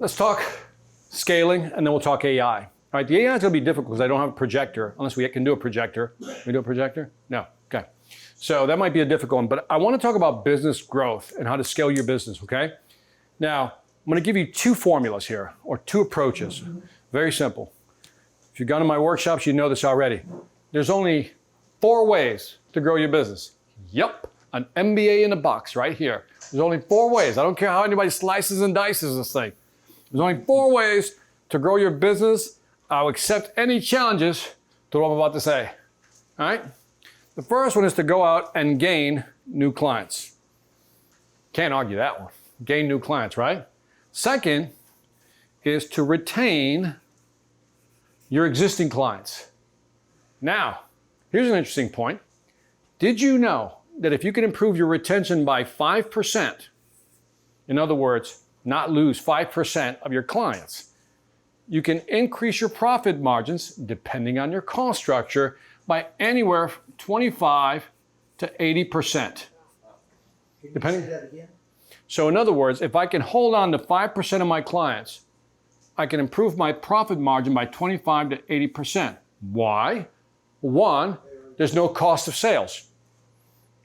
let's talk scaling, and then we'll talk AI. All right, the AI is going to be difficult because I don't have a projector, unless we can do a projector. We do a projector? No, okay. So that might be a difficult one, but I want to talk about business growth and how to scale your business, okay? Now, I'm going to give you two formulas here, or two approaches. Very simple. If you've gone to my workshops, you know this already. There's only 4 ways to grow your business. Yep, an MBA in a box right here. There's only 4 ways. I don't care how anybody slices and dices this thing. There's only 4 ways to grow your business. I'll accept any challenges to what I'm about to say. All right? The first one is to go out and gain new clients. Can't argue that one. Gain new clients, right? Second is to retain your existing clients. Now, here's an interesting point. Did you know that if you can improve your retention by 5%, in other words, not lose 5% of your clients, you can increase your profit margins, depending on your cost structure, by anywhere from 25 to 80%. Depending. Say that again? So in other words, if I can hold on to 5% of my clients, I can improve my profit margin by 25 to 80%. Why? One, there's no cost of sales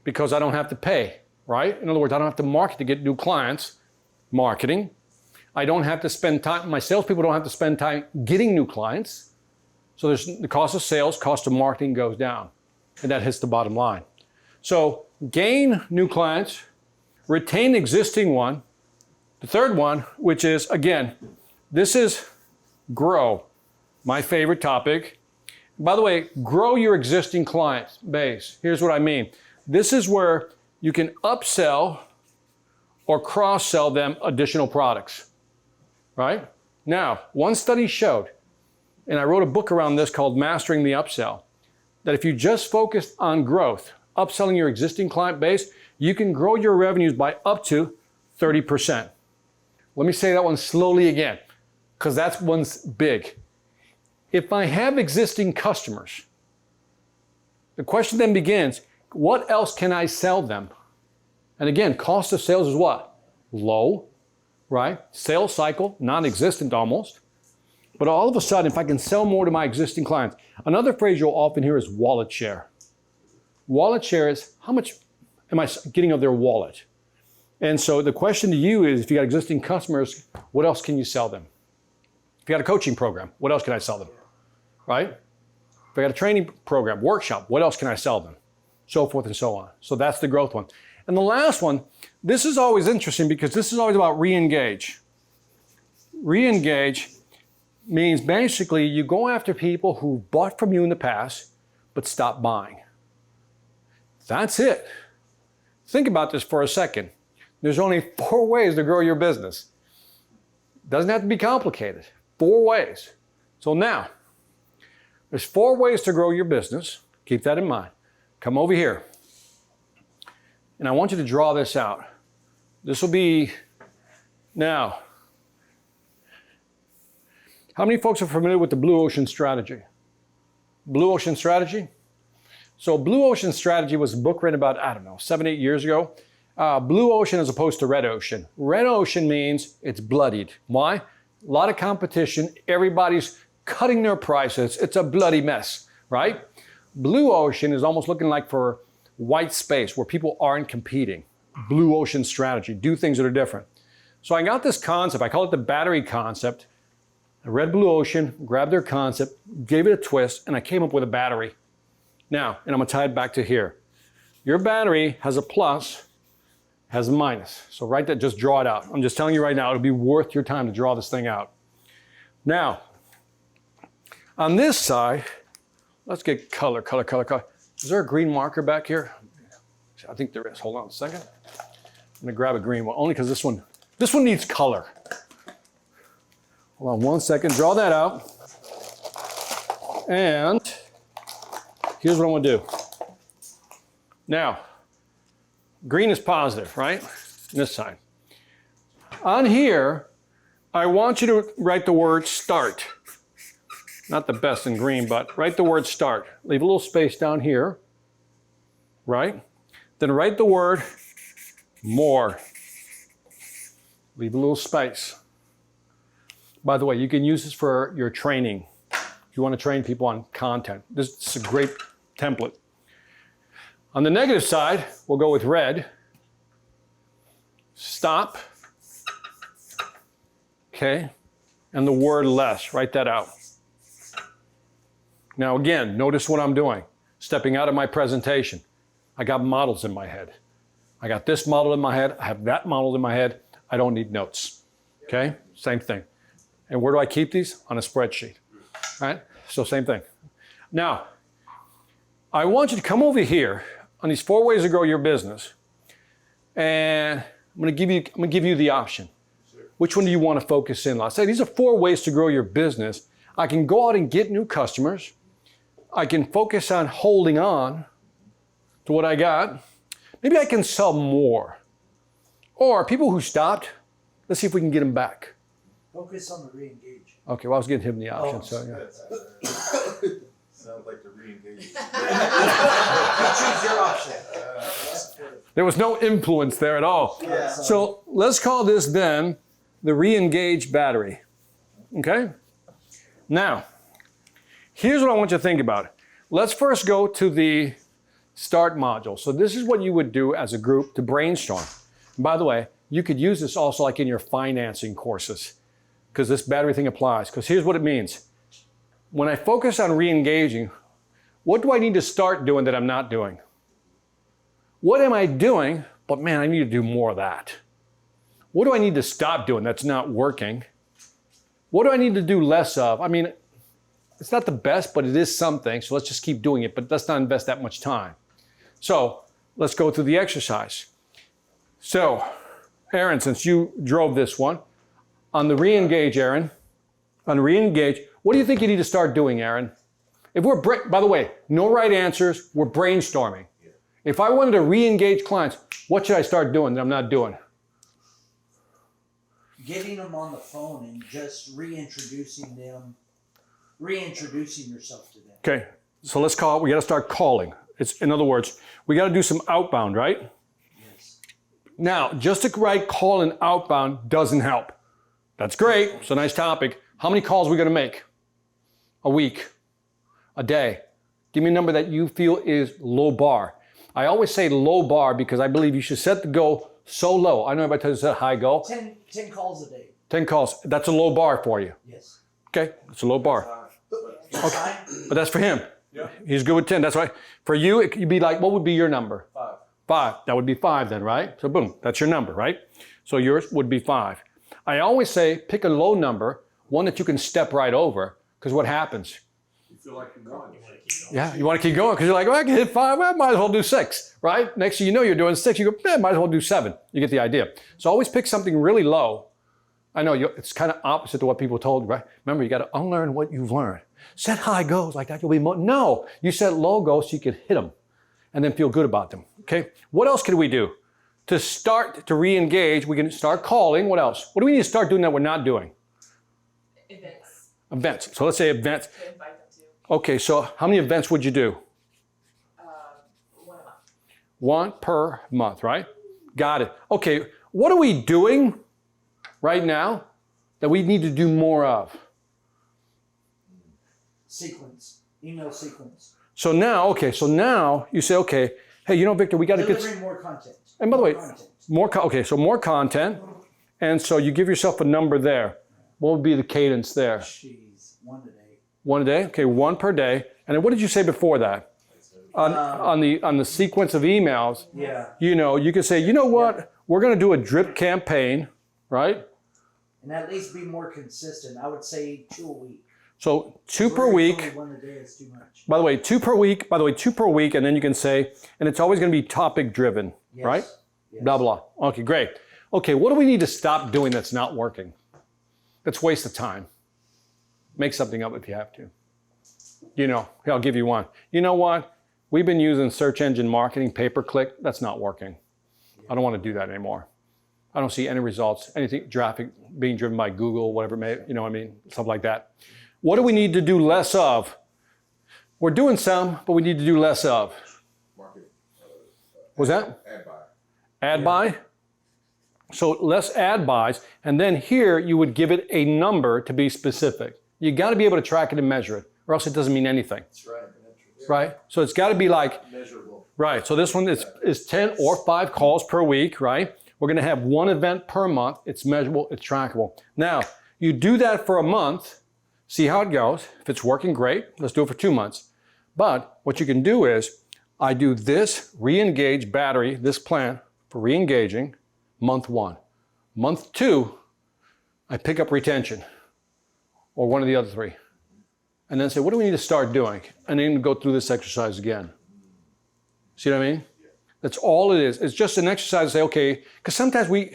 because I don't have to pay, right? In other words, I don't have to market to get new clients, marketing. I don't have to spend time, my salespeople don't have to spend time getting new clients. So there's the cost of sales, cost of marketing goes down, and that hits the bottom line. So gain new clients, retain existing one. The third one, which is, again, this is grow, my favorite topic. By the way, grow your existing client base. Here's what I mean. This is where you can upsell or cross-sell them additional products, right? Now, one study showed, and I wrote a book around this called Mastering the Upsell, that if you just focused on growth, upselling your existing client base, you can grow your revenues by up to 30%. Let me say that one slowly again, because that one's big. If I have existing customers, the question then begins, what else can I sell them? And again, cost of sales is what? Low, right? Sales cycle, non-existent almost. But all of a sudden, if I can sell more to my existing clients, another phrase you'll often hear is wallet share. Wallet share is how much am I getting of their wallet? And so the question to you is, if you got existing customers, what else can you sell them? If you got a coaching program, what else can I sell them? Right? If I got a training program, workshop, what else can I sell them? So forth and so on. So that's the growth one. And the last one, this is always interesting because this is always about re-engage. Re-engage means basically you go after people who bought from you in the past, but stopped buying. That's it. Think about this for a second. There's only 4 ways to grow your business. Doesn't have to be complicated. 4 ways. So now, there's 4 ways to grow your business. Keep that in mind. Come over here. And I want you to draw this out. This will be, now, how many folks are familiar with the Blue Ocean Strategy? Blue Ocean Strategy? So Blue Ocean Strategy was a book written about, I don't know, 7, 8 years ago. Blue Ocean as opposed to Red Ocean. Red Ocean means it's bloodied. Why? A lot of competition. Everybody's cutting their prices. It's a bloody mess, right? Blue Ocean is almost looking like for white space where people aren't competing. Blue Ocean Strategy. Do things that are different. So I got this concept. I call it the battery concept. I read Blue Ocean, grabbed their concept, gave it a twist, and I came up with a battery. Now, and I'm going to tie it back to here. Your battery has a plus, has a minus. So write that, just draw it out. I'm just telling you right now, it'll be worth your time to draw this thing out. Now, on this side, let's get color. Is there a green marker back here? I think there is. Hold on a second. I'm going to grab a green one, only because this one needs color. Hold on one second. Draw that out. And here's what I'm going to do. Now, green is positive, right? This side. On here, I want you to write the word start. Not the best in green, but write the word start. Leave a little space down here, right? Then write the word more. Leave a little space. By the way, you can use this for your training. If you want to train people on content, this is a great template. On the negative side, we'll go with red. Stop. Okay. And the word less. Write that out. Now again, notice what I'm doing. Stepping out of my presentation. I got models in my head. I got this model in my head. I have that model in my head. I don't need notes. Okay? Same thing. And where do I keep these? On a spreadsheet. All right? So same thing. Now, I want you to come over here on these 4 ways to grow your business. And I'm going to give you the option. Which one do you want to focus in on? I say these are 4 ways to grow your business. I can go out and get new customers. I can focus on holding on to what I got. Maybe I can sell more. Or people who stopped, let's see if we can get them back. Focus on the re-engage. Okay, well, I was giving him the option, so yeah. Sounds like the re-engage. You choose your option. There was no influence there at all. Yeah. So let's call this then the re-engage battery. Okay? Now, here's what I want you to think about. Let's first go to the start module. So this is what you would do as a group to brainstorm. And by the way, you could use this also like in your financing courses because this battery thing applies. Because here's what it means. When I focus on re-engaging, what do I need to start doing that I'm not doing? What am I doing? But man, I need to do more of that. What do I need to stop doing that's not working? What do I need to do less of? I mean, it's not the best, but it is something. So let's just keep doing it, but let's not invest that much time. So let's go through the exercise. So, Aaron, since you drove this one, on the re-engage, Aaron, on re-engage, what do you think you need to start doing, Aaron? If we're, by the way, no right answers, we're brainstorming. If I wanted to re-engage clients, what should I start doing that I'm not doing? Getting them on the phone and just reintroducing yourself to them. Okay, so let's call it, we got to start calling. It's, in other words, we got to do some outbound, right? Yes. Now, just to write call and outbound doesn't help. That's great, it's a nice topic. How many calls are we going to make? A week, a day? Give me a number that you feel is low bar. I always say low bar because I believe you should set the goal so low. I know everybody tells you high goal. 10 calls a day. 10 calls, that's a low bar for you. Yes. Okay, it's a low bar. Okay. But that's for him. Yeah. He's good with 10, that's right. For you, you'd be like, what would be your number? 5. 5, that would be 5 then, right? So boom, that's your number, right? So yours would be 5. I always say pick a low number, one that you can step right over, because what happens? You feel like you're going. Yeah, you want to keep going because you're like, well, I can hit 5, well, I might as well do 6, right? Next thing you know, you're doing 6, you go, might as well do 7. You get the idea. So always pick something really low. I know it's kind of opposite to what people told you, right? Remember, you got to unlearn what you've learned. Set high goals like that, you'll be more. No, you set low goals so you can hit them and then feel good about them, okay? What else can we do? To start to re-engage, we can start calling. What else? What do we need to start doing that we're not doing? Events. Events. So let's say events. To invite them to. Okay, so how many events would you do? 1 a month. 1 per month, right? Got it. Okay, what are we doing right now that we need to do more of? Sequence. Email sequence. So now you say, okay, hey, you know, Victor, we got to get... Delivering more content. And by the way, Content. more content. And so you give yourself a number there. What would be the cadence there? Jeez, 1 a day. 1 a day? Okay, 1 per day. And then what did you say before that? On the sequence of emails, Yeah. you know, you could say, you know what? We're going to do a drip campaign, right? And at least be more consistent. I would say 2 a week. So 2 per week. Only 1 a day is too much. By the way, 2 per week. And then you can say, and it's always going to be topic driven, Yes. right? Yes. Blah, blah. Okay, great. Okay, what do we need to stop doing that's not working? That's waste of time. Make something up if you have to. You know, here, I'll give you one. You know what? We've been using search engine marketing, pay-per-click. That's not working. I don't want to do that anymore. I don't see any results, anything, traffic being driven by Google, whatever it may, you know what I mean? Stuff like that. What do we need to do less of? We're doing some, but we need to do less of. Market. Was that? Ad buy. Ad buy? So less ad buys, and then here you would give it a number to be specific. You got to be able to track it and measure it, or else it doesn't mean anything, That's right. right? So it's got to be like, Measurable. right, so this one is 10 or 5 calls per week, right? We're going to have 1 event per month. It's measurable, it's trackable. Now, you do that for a month, see how it goes. If it's working, great. Let's do it for 2 months. But what you can do is, I do this re-engage battery, this plan for re-engaging, month 1. Month 2, I pick up retention, or one of the other 3. And then say, what do we need to start doing? And then go through this exercise again. See what I mean? That's all it is. It's just an exercise to say, okay, because sometimes we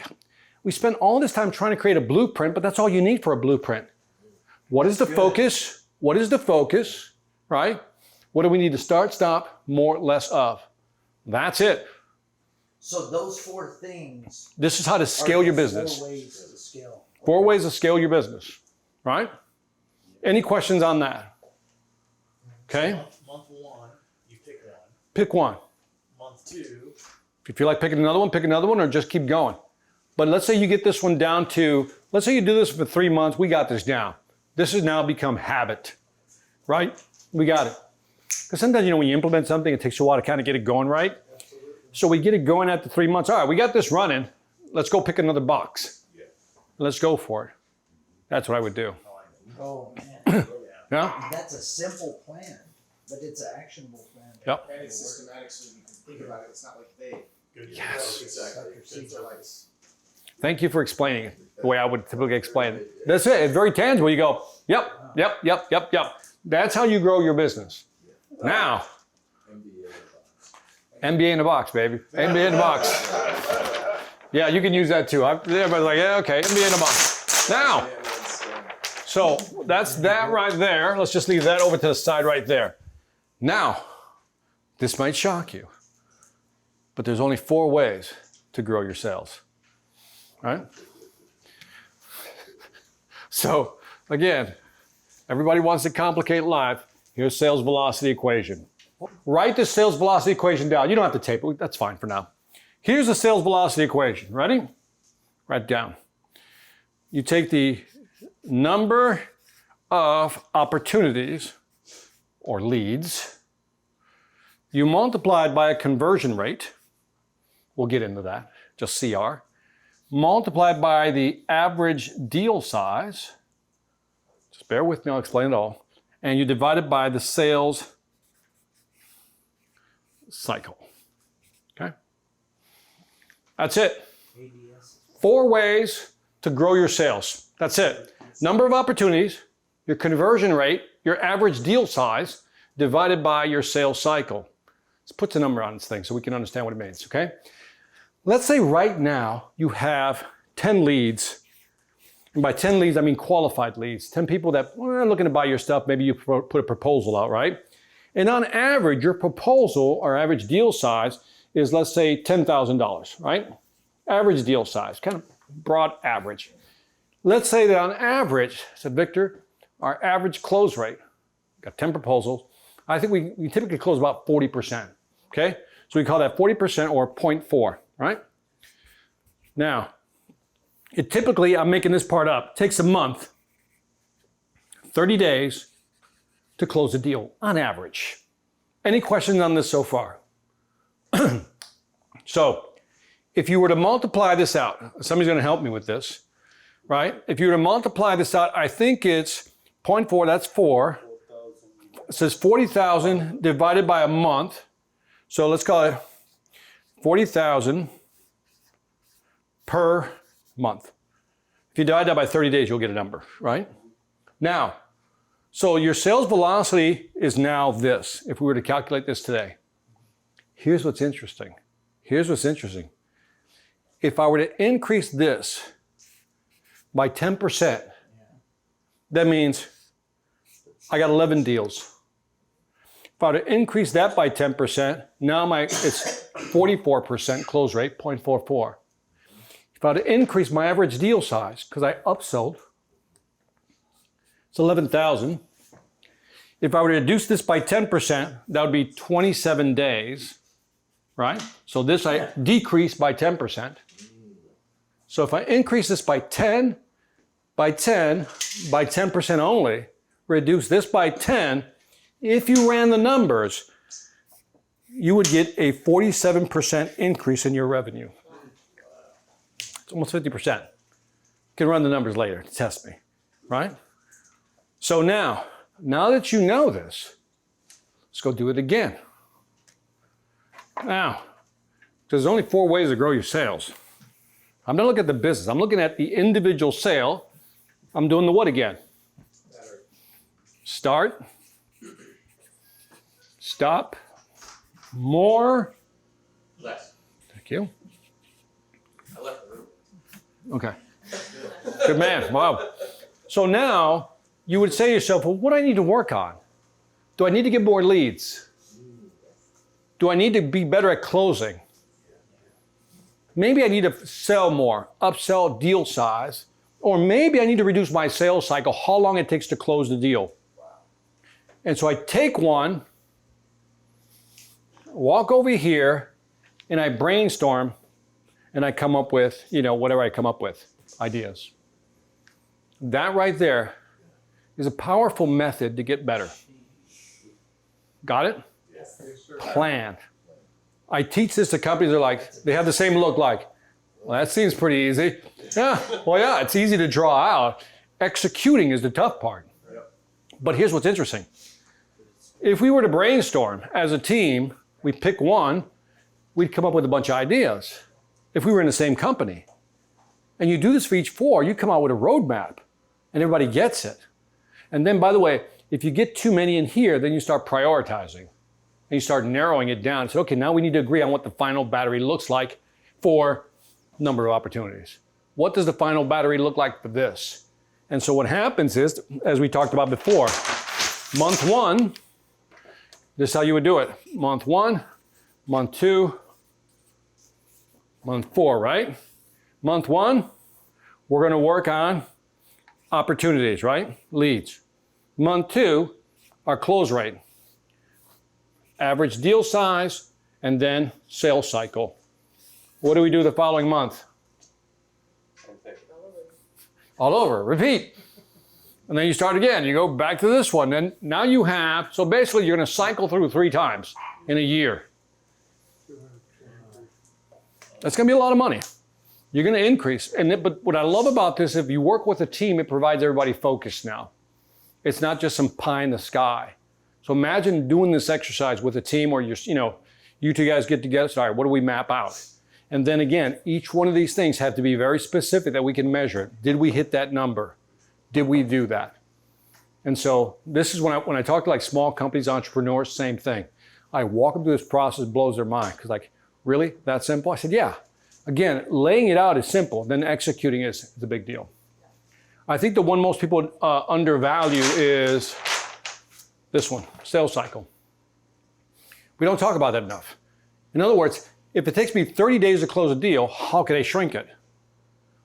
spend all this time trying to create a blueprint, but that's all you need for a blueprint. What is the focus? What is the focus, right? What do we need to start, stop, more, less of? That's it. So those 4 things. This is how to scale are your the business. 4 ways to scale. 4 ways to scale your business, right? Any questions on that? Okay, Month 1, you pick one. pick one. Month 2, If you feel like picking another one, pick another one, or just keep going. But let's say you get this one down to, let's say you do this for 3 months, we got this down. This has now become habit, right? We got it. Because sometimes, when you implement something, it takes you a while to kind of get it going right. So we get it going after 3 months. All right, we got this running. Let's go pick another box. Let's go for it. That's what I would do. Oh man, Yeah? that's a simple plan, but it's an actionable plan. Yep. And it's systematic, so you can think about it. It's not like they. good. Yes. Exactly. It's like, Thank you for explaining it the way I would typically explain it. That's it. It's very tangible. You go, yep, yep, yep, yep, yep. That's how you grow your business. Now, MBA in a box, baby. MBA in a box. Yeah, you can use that too. Everybody's like, yeah, okay, MBA in a box. Now, so that's that right there. Let's just leave that over to the side right there. Now, this might shock you, but there's only 4 ways to grow your sales. Right? So again, everybody wants to complicate life. Here's sales velocity equation. Write the sales velocity equation down. You don't have to tape it. That's fine for now. Here's the sales velocity equation. Ready? Write it down. You take the number of opportunities or leads. You multiply it by a conversion rate. We'll get into that. Just CR. Multiplied by the average deal size. Just bear with me, I'll explain it all. And you divide it by the sales cycle. Okay? That's it. ADS. 4 ways to grow your sales. That's it. Number of opportunities, your conversion rate, your average deal size, divided by your sales cycle. Let's put the number on this thing so we can understand what it means, okay? Let's say right now you have 10 leads. And by 10 leads, I mean qualified leads. 10 people that are looking to buy your stuff. Maybe you put a proposal out, right? And on average, your proposal or average deal size is, let's say, $10,000, right? Average deal size, kind of broad average. Let's say that on average, said Victor, our average close rate, got 10 proposals. I think we typically close about 40%, okay? So we call that 40% or 0.4. Right? Now, it typically, I'm making this part up, takes a month, 30 days to close a deal on average. Any questions on this so far? So, if you were to multiply this out, somebody's going to help me with this, right? If you were to multiply this out, I think it's 0.4, that's 4. It says 40,000 divided by a month. So let's call it 40,000 per month. If you divide that by 30 days, you'll get a number, right? Now, so your sales velocity is now this, if we were to calculate this today. Here's what's interesting. Here's what's interesting. If I were to increase this by 10%, that means I got 11 deals. If I were to increase that by 10%, now it's 44% close rate, 0.44. If I were to increase my average deal size, because I upsold, it's 11,000. If I were to reduce this by 10%, that would be 27 days, right? So this I decreased by 10%. So if I increase this by 10, by 10, by 10% only, reduce this by 10, if you ran the numbers, you would get a 47% increase in your revenue. It's almost 50%. You can run the numbers later to test me, right? So now that you know this, let's go do it again. Now, there's only 4 ways to grow your sales. I'm not looking at the business. I'm looking at the individual sale. I'm doing the what again? Start, stop, more. Less. Thank you. I left the room. Okay. Good man. Wow. So now you would say to yourself, well, what do I need to work on? Do I need to get more leads? Do I need to be better at closing? Maybe I need to sell more, upsell deal size, or maybe I need to reduce my sales cycle, how long it takes to close the deal. And so I take one, walk over here, and I brainstorm, and I come up with, whatever I come up with, ideas. That right there is a powerful method to get better. Got it? Yes. Plan. I teach this to companies that are like, they have the same look like, well, that seems pretty easy. Yeah, well, yeah, it's easy to draw out. Executing is the tough part. Yep. But here's what's interesting. If we were to brainstorm as a team, we pick one, we'd come up with a bunch of ideas. If we were in the same company, and you do this for each 4, you come out with a roadmap, and everybody gets it. And then, by the way, if you get too many in here, then you start prioritizing. And you start narrowing it down. So, okay, now we need to agree on what the final battery looks like for number of opportunities. What does the final battery look like for this? And so what happens is, as we talked about before, month 1, this is how you would do it. Month 1, month 2, month 4, right? Month 1, we're going to work on opportunities, right? Leads. Month 2, our close rate. Average deal size, and then sales cycle. What do we do the following month? All over, repeat. And then you start again, you go back to this one. And now you have, so basically you're going to cycle through 3 times in a year. That's going to be a lot of money. You're going to increase. But what I love about this, if you work with a team, it provides everybody focus now. It's not just some pie in the sky. So imagine doing this exercise with a team where you two guys get together, so, all right, what do we map out? And then again, each one of these things have to be very specific that we can measure. Did we hit that number? Did we do that? And so this is when I talk to like small companies, entrepreneurs, same thing. I walk them through this process, blows their mind. Because like, really? That simple? I said, yeah. Again, laying it out is simple. Then executing is a big deal. I think the one most people undervalue is this one, sales cycle. We don't talk about that enough. In other words, if it takes me 30 days to close a deal, how can I shrink it?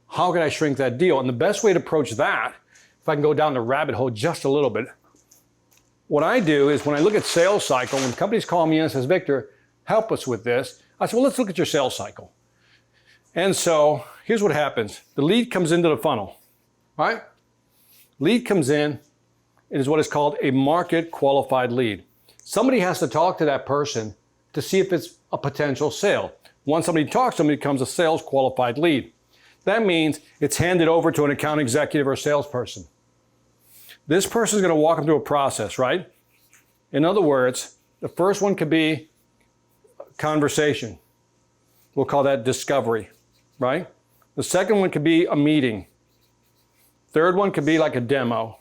How can I shrink that deal? And the best way to approach that, if I can go down the rabbit hole just a little bit, what I do is when I look at sales cycle, when companies call me in and says, Victor, help us with this, I say, well, let's look at your sales cycle. And so here's what happens. The lead comes into the funnel, right? Lead comes in. It is what is called a market qualified lead. Somebody has to talk to that person to see if it's a potential sale. Once somebody talks to them, it becomes a sales qualified lead. That means it's handed over to an account executive or salesperson. This person is going to walk them through a process, right? In other words, the first one could be conversation. We'll call that discovery, right? The second one could be a meeting. Third one could be like a demo.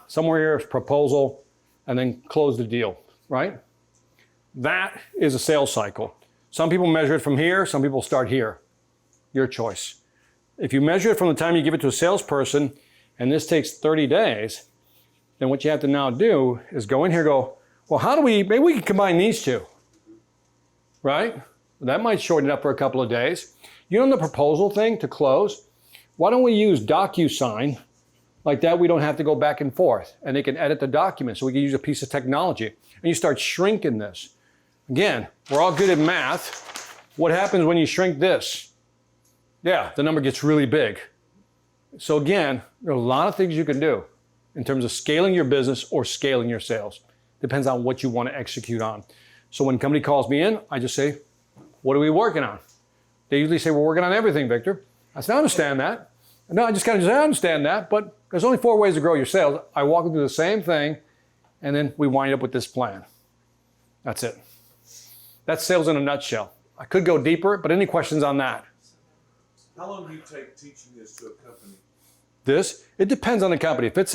Somewhere here is proposal, and then close the deal, right? That is a sales cycle. Some people measure it from here, some people start here. Your choice. If you measure it from the time you give it to a salesperson, and this takes 30 days, then what you have to now do is go in here and go, well, maybe we can combine these two, right? That might shorten it up for a couple of days. You know the proposal thing to close? Why don't we use DocuSign? Like that, we don't have to go back and forth, and they can edit the document, so we can use a piece of technology. And you start shrinking this. Again, we're all good at math. What happens when you shrink this? yeah, the number gets really big. So again, there are a lot of things you can do in terms of scaling your business or scaling your sales. Depends on what you want to execute on. So when a company calls me in, I just say, what are we working on? They usually say, we're working on everything, Victor. I said, I understand that. No, I just kind of say, I understand that, but there's only 4 ways to grow your sales. I walk them through the same thing, and then we wind up with this plan. That's it. That's sales in a nutshell. I could go deeper, but any questions on that? How long do you take teaching this to a company? This, it depends on the company. If it's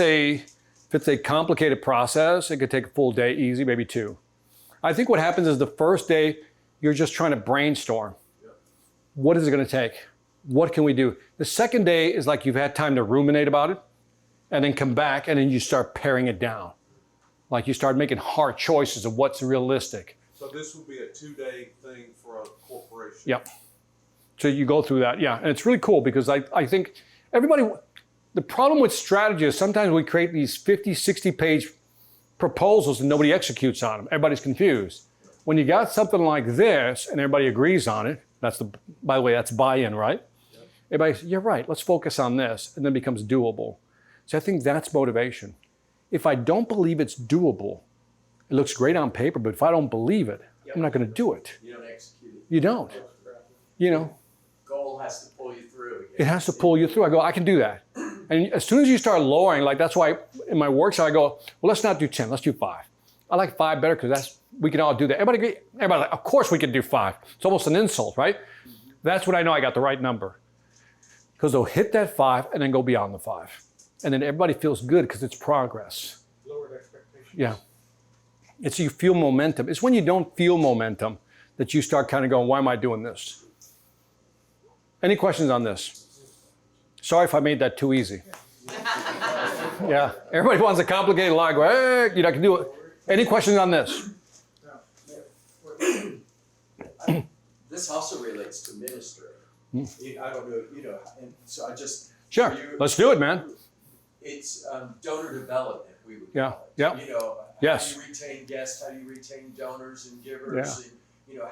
a complicated process, it could take a full day, easy, maybe 2. I think what happens is the first day, you're just trying to brainstorm. Yep. What is it going to take? What can we do? The second day is like you've had time to ruminate about it and then come back and then you start paring it down. Like you start making hard choices of what's realistic. So this would be a 2-day thing for a corporation? Yep. So you go through that, yeah. And it's really cool because I think everybody, the problem with strategy is sometimes we create these 50, 60-page proposals and nobody executes on them. Everybody's confused. When you got something like this and everybody agrees on it, by the way, that's buy-in, right? Yep. Everybody says, you're right, let's focus on this, and then it becomes doable. So I think that's motivation. If I don't believe it's doable, it looks great on paper, but if I don't believe it, I'm not going to do it. You don't execute it. You don't. You know, Goal has to pull you through. it has to pull you through. I go, I can do that. And as soon as you start lowering, like that's why in my workshop I go, well, let's not do 10, let's do 5. I like 5 better because we can all do that. Everybody like, of course we can do 5. It's almost an insult, right? That's when I know I got the right number. Because they'll hit that 5 and then go beyond the 5. And then everybody feels good because it's progress. Lowered expectations. Yeah. It's you feel momentum. It's when you don't feel momentum that you start kind of going, why am I doing this? Any questions on this? Sorry if I made that too easy. Yeah. Everybody wants a complicated line. Go, hey, I can do it. Any questions on this? This also relates to ministry. I don't know, and so I just. Sure. Let's do it, man. It's donor development, we would Yeah. call it. Yeah. Yes. How do you retain guests? How do you retain donors and givers? And,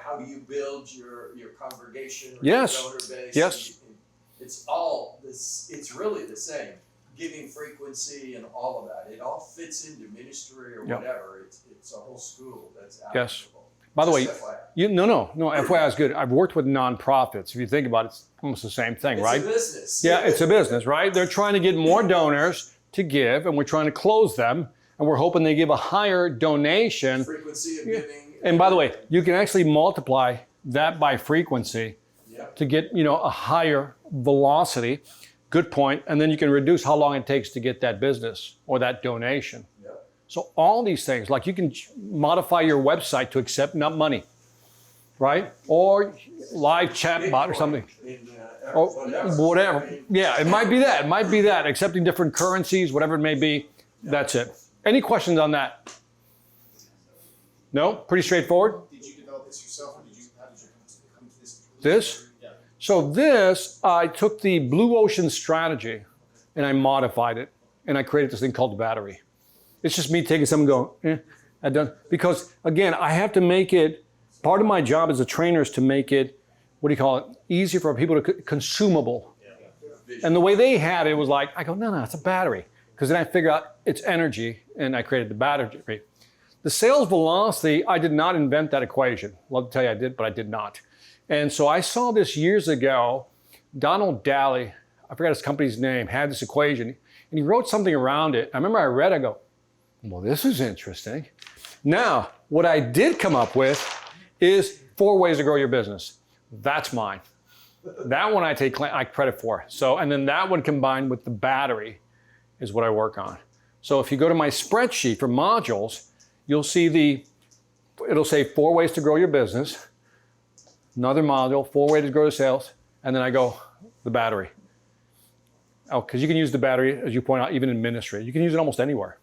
how do you build your congregation or Yes. your donor base? Yes. And it's all this. It's really the same. Giving frequency and all of that. It all fits into ministry or Yep. whatever. It's a whole school that's Yes. applicable. By the way, Just FYI. no, FYI is good. I've worked with nonprofits. If you think about it, it's almost the same thing, right? It's a business. Yeah, it's a business, right? They're trying to get more donors to give, and we're trying to close them, and we're hoping they give a higher donation. Frequency of giving. And by the way, you can actually multiply that by frequency Yep. to get, a higher velocity. Good point. And then you can reduce how long it takes to get that business or that donation. Yep. So all these things, like you can modify your website to accept not money, right? Or live chat bot or something. Or whatever. Yeah, it might be that. It might be that. Accepting different currencies, whatever it may be. That's it. Any questions on that? No? Pretty straightforward? Did you develop this yourself, or how did you come to this? This? Yeah. So this, I took the Blue Ocean strategy and I modified it and I created this thing called the battery. It's just me taking something and going, I done. Because again, I have to make it, part of my job as a trainer is to make it, easier for people to consumable. And the way they had it was like, I go, no, it's a battery. Because then I figure out it's energy and I created the battery. The sales velocity, I did not invent that equation. Love to tell you I did, but I did not. And so I saw this years ago. Donald Daly, I forgot his company's name, had this equation, and he wrote something around it. I remember I read, I go, well, this is interesting. Now, what I did come up with is 4 ways to grow your business. That's mine. That one I take credit for. So, and then that one combined with the battery is what I work on. So if you go to my spreadsheet for modules, you'll see it'll say 4 ways to grow your business. Another module, 4 ways to grow sales, and then I go, the battery. Oh, because you can use the battery, as you point out, even in ministry. You can use it almost anywhere.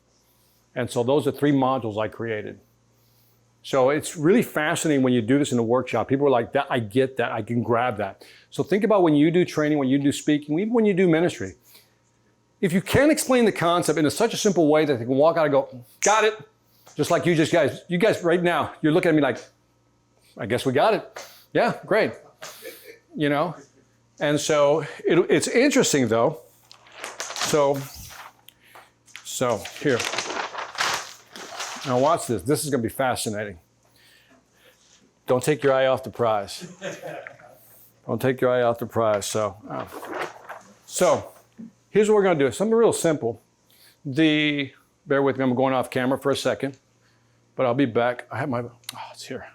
And so those are 3 modules I created. So it's really fascinating when you do this in a workshop. People are like, I get that, I can grab that. So think about when you do training, when you do speaking, even when you do ministry. If you can't explain the concept in such a simple way that they can walk out and go, got it. Just like you guys right now, you're looking at me like, I guess we got it. Yeah, great. And so it's interesting though. So here. Now watch this. This is going to be fascinating. Don't take your eye off the prize. Don't take your eye off the prize. So here's what we're going to do. Something real simple. Bear with me. I'm going off camera for a second, but I'll be back. I have it's here.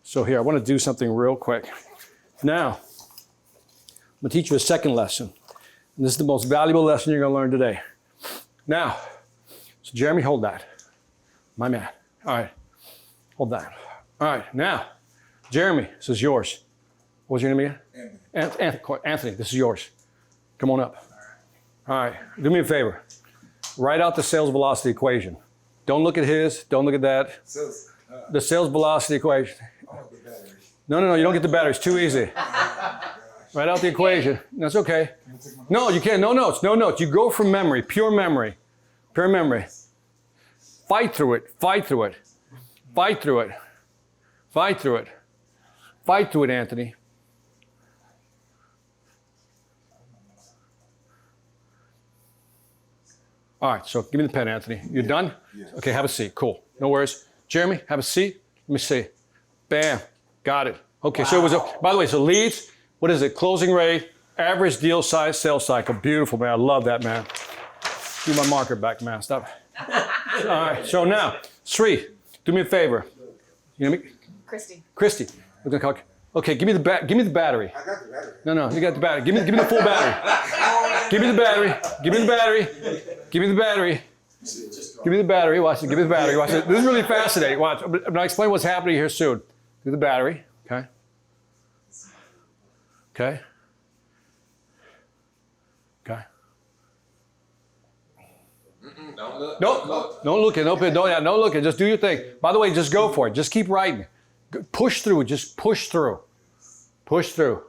So here, I want to do something real quick. Now, I'm going to teach you a second lesson. And this is the most valuable lesson you're going to learn today. Now, so Jeremy, hold that. My man. All right. Hold that. All right. Now, Jeremy, this is yours. What was your name again? Anthony, this is yours. Come on up. All right. Do me a favor. Write out the sales velocity equation. Don't look at his. Don't look at that. The sales velocity equation. No. You don't get the battery. It's too easy. Write out the equation. That's okay. No, you can't. No notes. No notes. You go from memory. Pure memory. Pure memory. Fight through it. Fight through it. Fight through it. Fight through it. Fight through it, Anthony. All right, so give me the pen, Anthony. You done? Yes. Okay, have a seat. Cool. No worries. Jeremy, have a seat. Let me see. Bam. Got it. Okay, so it was, by the way, so leads, what is it? Closing rate, average deal size, sales cycle. Beautiful, man. I love that, man. Give my marker back, man. Stop. All right, so now, Sri, do me a favor. You know me? Christy. We're gonna call. Okay, give me the battery. I got the battery. No, you got the battery. Give me the full battery. Give me the battery. Give me the battery. Give me the battery. Give me the battery. Watch it. Give me the battery. Watch it. This is really fascinating. Watch. I'm gonna explain what's happening here soon. Give me the battery. Okay. Okay. Okay. Don't look. Don't look it. Don't look it. Just do your thing. By the way, just go for it. Just keep writing. Push through. Just push through. Push through.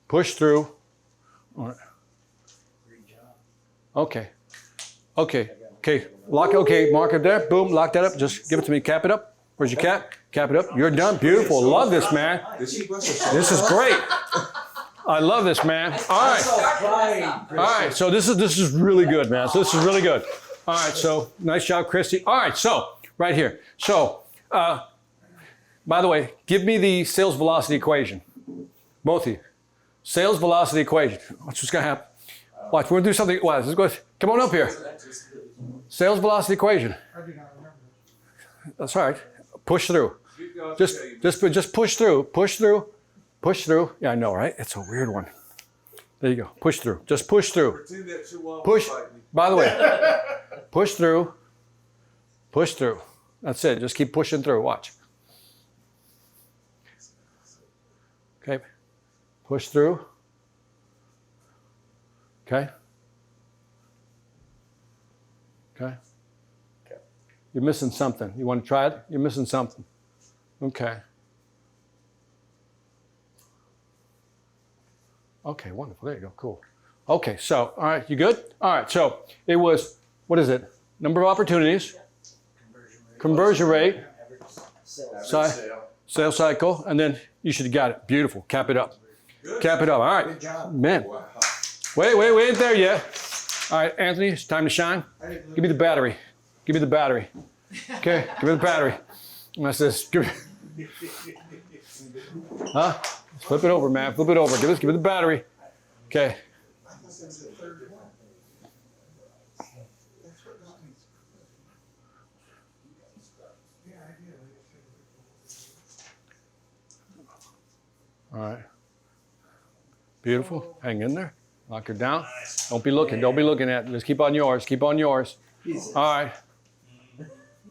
Push through. All right. Okay. Lock it. Okay. Mark it there. Boom. Lock that up. Just give it to me. Cap it up. Where's your cap? Cap it up. You're done. Beautiful. Love this, man. This is great. I love this, man. All right. All right. So this is really good, man. So this is really good. All right. So nice job, Christy. All right. So right here. So, by the way, give me the sales velocity equation. Both of you. Sales velocity equation. Watch what's going to happen. Watch. We're going to do something. Watch. Let's go. Come on up here. Sales velocity equation. I do not remember. That's all right. Push through. Just push through. Push through. Push through. Yeah, I know, right? It's a weird one. There you go. Push through. Just push through. Push. By the way, push through. Push through. That's it. Just keep pushing through. Watch. Okay. Push through. Okay. Okay. You're missing something. You want to try it? You're missing something. Okay. Okay, wonderful. There you go. Cool. Okay, so, all right, you good? All right, so it was, what is it? Number of opportunities, conversion rate, sales cycle, and then you should have got it. Beautiful. Cap it up. Cap it up. All right. Good job. Man. Wait, we ain't there yet. All right, Anthony, it's time to shine. Give me the battery. Give me the battery. Okay, give me the battery. And I says, give me. Huh? Flip it over, man. Flip it over. Give me the battery. Okay. All right. Beautiful. Hang in there. Lock her down. Don't be looking. Don't be looking at it. Just keep on yours. Keep on yours. All right.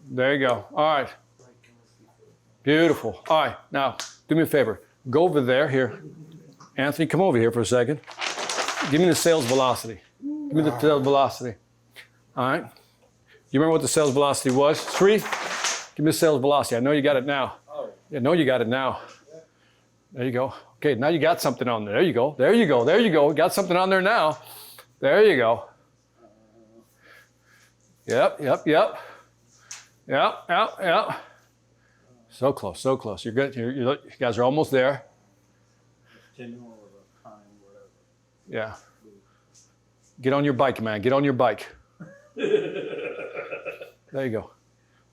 There you go. All right. Beautiful. All right. Now, do me a favor. Go over there. Here. Anthony, come over here for a second. Give me the sales velocity. Give me the sales velocity. All right. You remember what the sales velocity was? 3. Give me the sales velocity. I know you got it now. I know you got it now. There you go. Okay, now you got something on there. There you go. There you go. There you go. Got something on there now. There you go. Yep. So close. You're good. You guys are almost there. Yeah. Get on your bike, man. Get on your bike. There you go.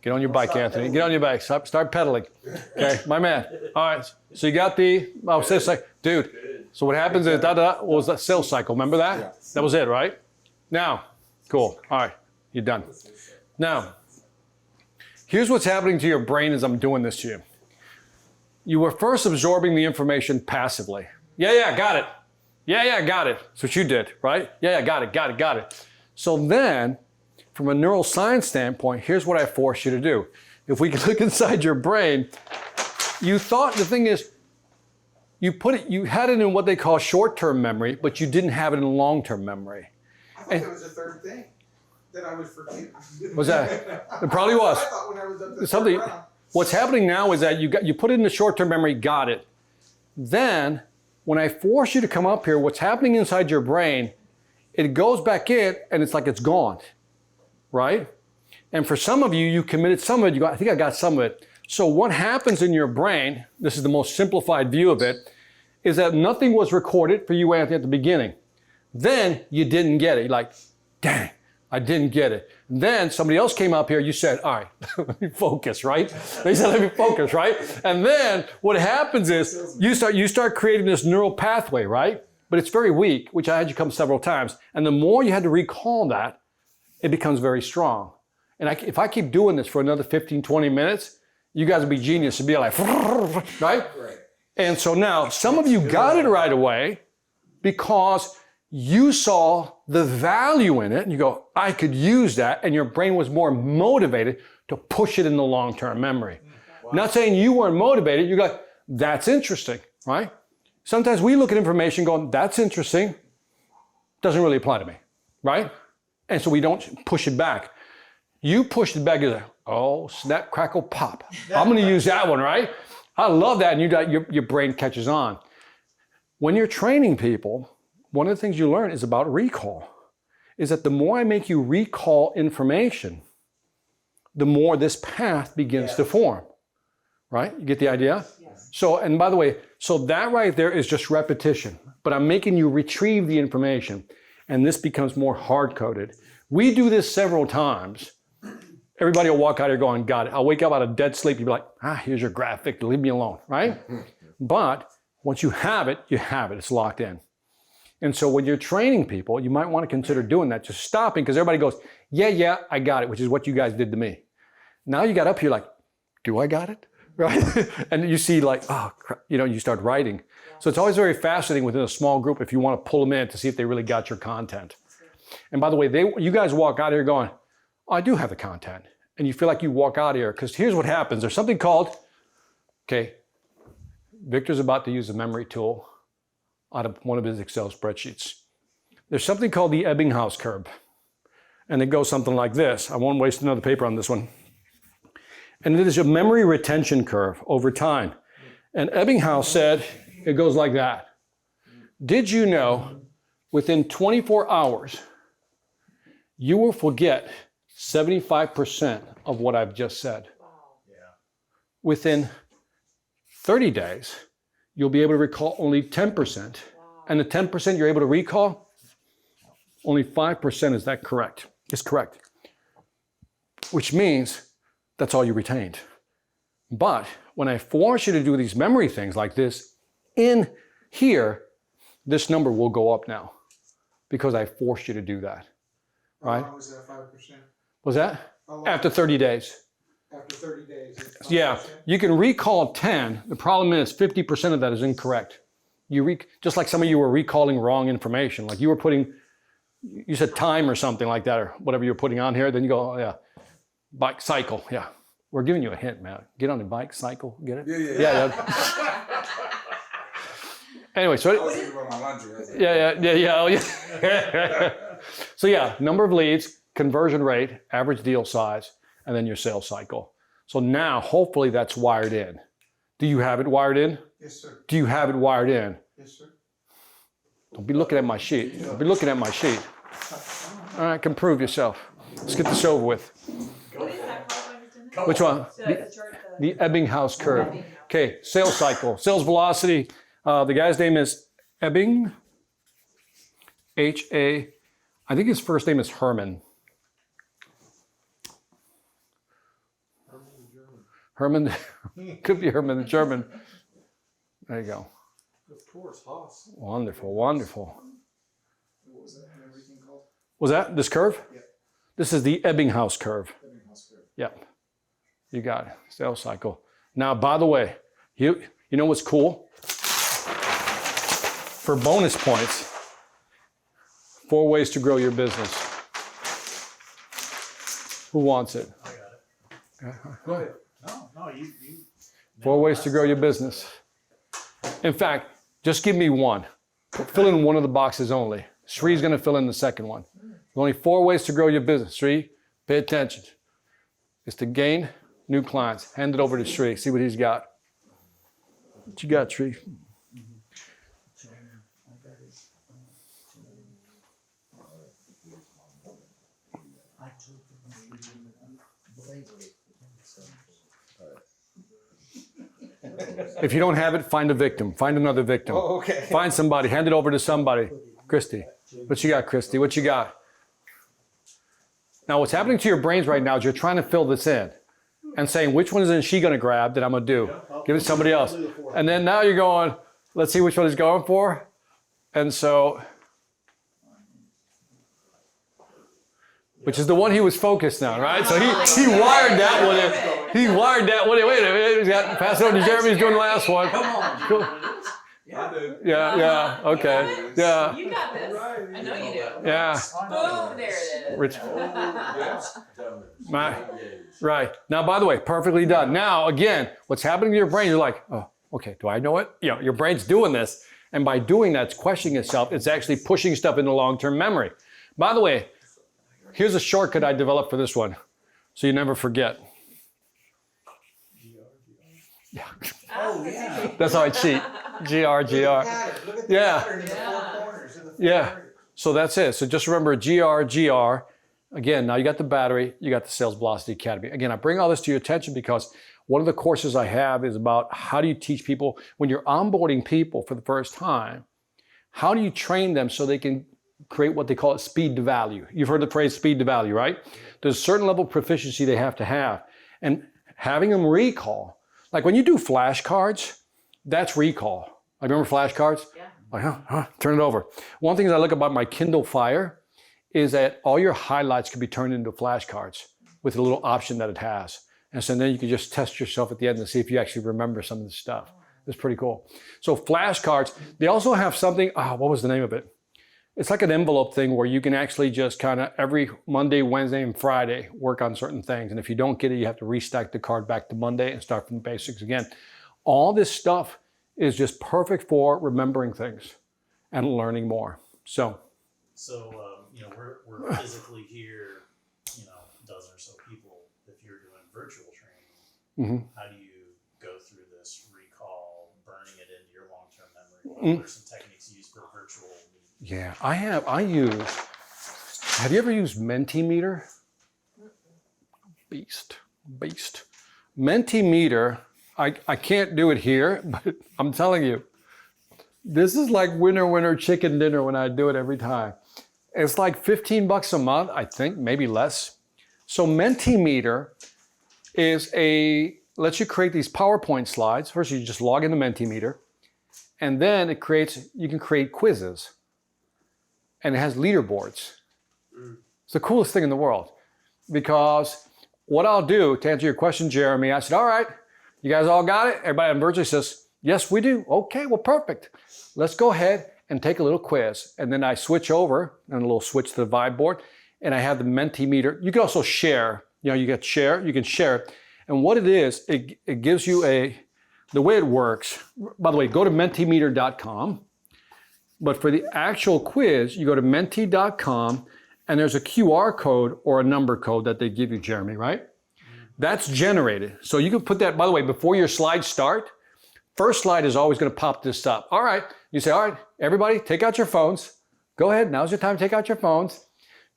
Get on your bike, Anthony. Get on your bike. Start pedaling. Okay, my man. All right. So you got the sales cycle, dude. So what happens is what was that sales cycle? Remember that? Yeah. That was it, right? Now, cool. All right, you're done. Now, here's what's happening to your brain as I'm doing this to you. You were first absorbing the information passively. Yeah, got it. Yeah, got it. That's what you did, right? Yeah, got it. So then, from a neuroscience standpoint, here's what I force you to do. If we can look inside your brain, you thought, the thing is, you had it in what they call short-term memory, but you didn't have it in long-term memory. I thought there was a third thing that I was forgetting. Was that? It probably was. I thought when I was up the Something. third round. What's happening now is that you put it in the short-term memory, got it. Then, when I force you to come up here, what's happening inside your brain, it goes back in and it's like it's gone, right? And for some of you, you committed some of it. You go, I think I got some of it. So what happens in your brain, this is the most simplified view of it, is that nothing was recorded for you, Anthony, at the beginning. Then you didn't get it. You're like, dang, I didn't get it. Then somebody else came up here, you said, all right, let me focus, right? They said, let me focus, right? And then what happens is you start creating this neural pathway, right? But it's very weak, which I had you come several times. And the more you had to recall that, it becomes very strong. And if I keep doing this for another 15, 20 minutes, you guys will be genius to be like, right? Right. And so now some of you got it right away because you saw the value in it and you go, I could use that. And your brain was more motivated to push it in the long-term memory. Wow. Not saying you weren't motivated. You go, that's interesting, right? Sometimes we look at information going, that's interesting. Doesn't really apply to me, right? And so we don't push it back. You pushed it back. You're like, oh, snap, crackle, pop. I'm going to use that one, right? I love that. And your brain catches on. When you're training people, one of the things you learn is about recall. Is that the more I make you recall information, the more this path begins to form, right? You get the idea? Yes. So, and by the way, so that right there is just repetition, but I'm making you retrieve the information and this becomes more hard-coded. We do this several times. Everybody will walk out here going, got it. I'll wake up out of dead sleep. You'll be like, here's your graphic, leave me alone, right? But once you have it, it's locked in. And so when you're training people, you might want to consider doing that, just stopping, because everybody goes, yeah, I got it, which is what you guys did to me. Now you got up here like, do I got it? Right? And you see like, oh, crap, you start writing. So it's always very fascinating within a small group if you want to pull them in to see if they really got your content. And by the way, you guys walk out here going, oh, I do have the content. And you feel like you walk out here, because here's what happens. There's something called, Victor's about to use a memory tool out of one of his Excel spreadsheets. There's something called the Ebbinghaus curve. And it goes something like this. I won't waste another paper on this one. And it is a memory retention curve over time. And Ebbinghaus said it goes like that. Did you know within 24 hours, you will forget 75% of what I've just said? Wow. Within 30 days, you'll be able to recall only 10%. Wow. And the 10% you're able to recall, only 5% is that correct. Is correct. Which means that's all you retained. But when I force you to do these memory things like this, in here, this number will go up now because I forced you to do that. Right? How long was that 5%? Was that? How long? After 30 days. After 30 days. It's Yeah, 5%? you can recall 10. The problem is 50% of that is incorrect. Just like some of you were recalling wrong information. Like you said time or something like that, or whatever you're putting on here. Then you go, oh, yeah, bike, cycle. Yeah, we're giving you a hint, man. Get on the bike, cycle, get it? Yeah. Anyway, I so was thinking about my laundry. I was like, oh, yeah. So yeah, number of leads, conversion rate, average deal size, and then your sales cycle. So now, hopefully that's wired in. Do you have it wired in? Yes, sir. Do you have it wired in? Yes, sir. Don't be looking at my sheet. Don't be looking at my sheet. All right, can prove yourself. Let's get this over with. What is that PowerPoint? Which one? The chart, The Ebbinghaus curve. Okay, sales cycle, sales velocity. The guy's name is Ebbing. I think his first name is Herman. Herman, could be Herman the German. There you go. Of course, Haas. Wonderful, wonderful. What was that everything called? Was that this curve? Yeah. This is the Ebbinghaus curve. Ebbinghaus curve. Yep. You got it. Sales cycle. Now, by the way, you know what's cool? For bonus points, 4 ways to grow your business. Who wants it? I got it. Go ahead. No, you. 4 ways to grow your business. In fact, just give me one. Fill in one of the boxes only. Sri's going to fill in the second one. There's only 4 ways to grow your business. Sri, pay attention. It's to gain new clients. Hand it over to Sri. See what he's got. What you got, Sri? If you don't have it, find a victim. Find another victim. Oh, okay. Find somebody. Hand it over to somebody. Christy. What you got, Christy? What you got? Now, what's happening to your brains right now is you're trying to fill this in and saying, which one is she going to grab that I'm going to do? Give it to somebody else. And then now you're going, let's see which one he's going for. And so, which is the one he was focused on, right? So he wired that one in. He wired that one in. Wait a minute. He's got pass it over to Jeremy. He's doing the last one. Come on. Cool. I do. Yeah, okay. Yeah, You got this. I know you do. yeah. Boom, there it is. Rich. Yes. Right. Now, by the way, perfectly done. Now, again, what's happening to your brain, you're like, oh, okay, do I know it? You know, your brain's doing this. And by doing that, it's questioning itself. It's actually pushing stuff into long-term memory. By the way, here's a shortcut I developed for this one, so you never forget. Yeah, Oh, yeah. that's how I cheat. GR. Look at the Yeah. pattern in the four corners. In the four Yeah. corners. So that's it. So just remember GR. Again, now you got the battery, you got the Sales Velocity Academy. Again, I bring all this to your attention because one of the courses I have is about how do you teach people, when you're onboarding people for the first time, how do you train them so they can create what they call it speed to value? You've heard the phrase speed to value, right? There's a certain level of proficiency they have to have. And having them recall, like when you do flashcards, that's recall. I remember flashcards? Yeah. Like, turn it over. One thing I look about my Kindle Fire is that all your highlights can be turned into flashcards with a little option that it has. And so then you can just test yourself at the end and see if you actually remember some of the stuff. It's pretty cool. So flashcards, they also have something, what was the name of it? It's like an envelope thing where you can actually just kind of every Monday, Wednesday, and Friday work on certain things. And if you don't get it, you have to restack the card back to Monday and start from the basics again. All this stuff is just perfect for remembering things and learning more. So, we're physically here, a dozen or so people. If you're doing virtual training, how do you go through this recall, burning it into your long-term memory? What are some techniques you use for virtual meetings? yeah, have you ever used Mentimeter? Beast. Mentimeter, I can't do it here, but I'm telling you, this is like winner chicken dinner when I do it every time. It's like $15 a month, I think, maybe less. So Mentimeter lets you create these PowerPoint slides. First, you just log into Mentimeter, and then you can create quizzes, and it has leaderboards. It's the coolest thing in the world, because what I'll do, to answer your question, Jeremy, I said, all right, you guys all got it? Everybody on virtually says, yes, we do. Okay, well, perfect. Let's go ahead and take a little quiz. And then I switch over, and a little switch to the Vibe board, and I have the Mentimeter. You can also share. You can share it. And what it is, it gives you the way it works. By the way, go to Mentimeter.com. But for the actual quiz, you go to Menti.com, and there's a QR code or a number code that they give you, Jeremy, right? That's generated. So you can put that, by the way, before your slides start, first slide is always going to pop this up. All right. You say, all right, everybody, take out your phones. Go ahead. Now's your time to take out your phones.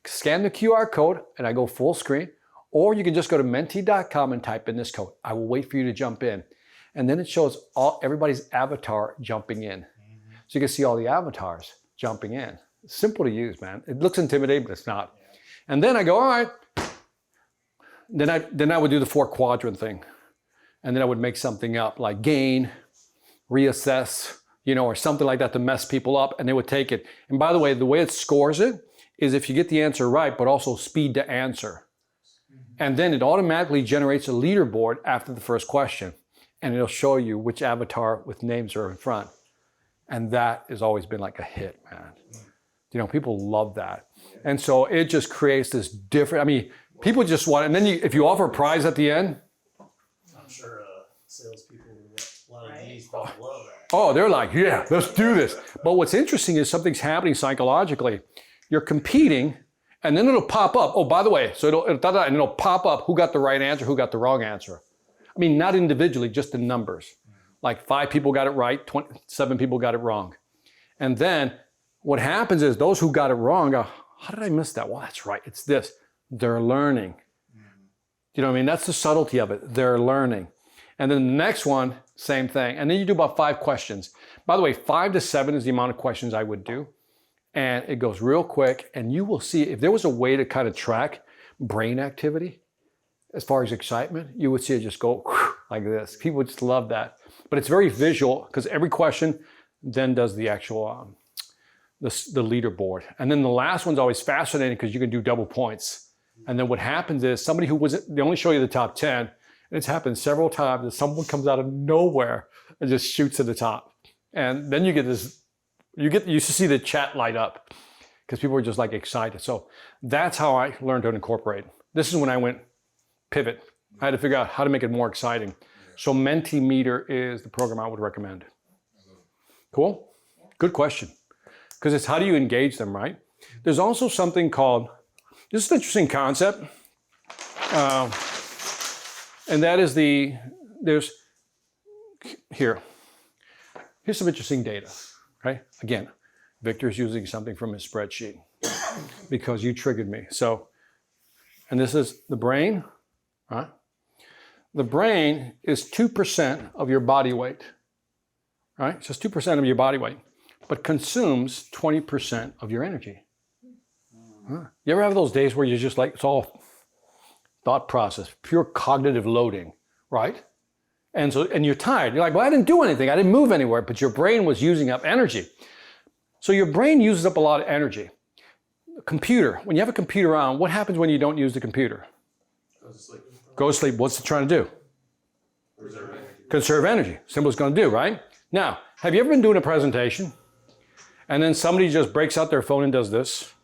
Scan the QR code, and I go full screen. Or you can just go to Menti.com and type in this code. I will wait for you to jump in. And then it shows everybody's avatar jumping in. So you can see all the avatars jumping in. Simple to use, man. It looks intimidating, but it's not. And then I go, all right. Then I would do the 4 quadrant thing. And then I would make something up like gain, reassess, or something like that to mess people up, and they would take it. And by the way it scores it is if you get the answer right, but also speed to answer. And then it automatically generates a leaderboard after the first question. And it'll show you which avatar with names are in front. And that has always been like a hit, man. People love that. And so it just creates this different, people just want, and then if you offer a prize at the end. I'm sure salespeople, a lot of these probably love that. Oh, they're like, yeah, let's do this. But what's interesting is something's happening psychologically. You're competing, and then it'll pop up. Oh, by the way, so it'll pop up who got the right answer, who got the wrong answer. Not individually, just in numbers. Like 5 people got it right, 7 people got it wrong. And then what happens is those who got it wrong go, how did I miss that? Well, that's right, it's this. They're learning. You know what I mean? That's the subtlety of it. They're learning. And then the next one, same thing. And then you do about 5 questions. By the way, 5 to 7 is the amount of questions I would do. And it goes real quick. And you will see, if there was a way to kind of track brain activity, as far as excitement, you would see it just go like this. People just love that. But it's very visual because every question then does the actual, the leaderboard. And then the last one's always fascinating because you can do double points. And then what happens is somebody they only show you the top 10. And it's happened several times that someone comes out of nowhere and just shoots to the top. And then you get this, you see the chat light up because people are just like excited. So that's how I learned to incorporate. This is when I went pivot. I had to figure out how to make it more exciting. So Mentimeter is the program I would recommend. Cool? Good question. Because it's how do you engage them, right? There's also something called, this is an interesting concept. And that is here's some interesting data, okay? Again, Victor's using something from his spreadsheet because you triggered me. So, and this is the brain, right? The brain is 2% of your body weight, right? So it's 2% of your body weight, but consumes 20% of your energy. Huh? You ever have those days where you're just like, it's all thought process, pure cognitive loading, right? And you're tired. You're like, well, I didn't do anything. I didn't move anywhere, but your brain was using up energy. So your brain uses up a lot of energy. A computer, when you have a computer on, what happens when you don't use the computer? Go to sleep. Go to sleep. What's it trying to do? Preserve energy. Conserve energy. Simple as going to do, right? Now, have you ever been doing a presentation and then somebody just breaks out their phone and does this?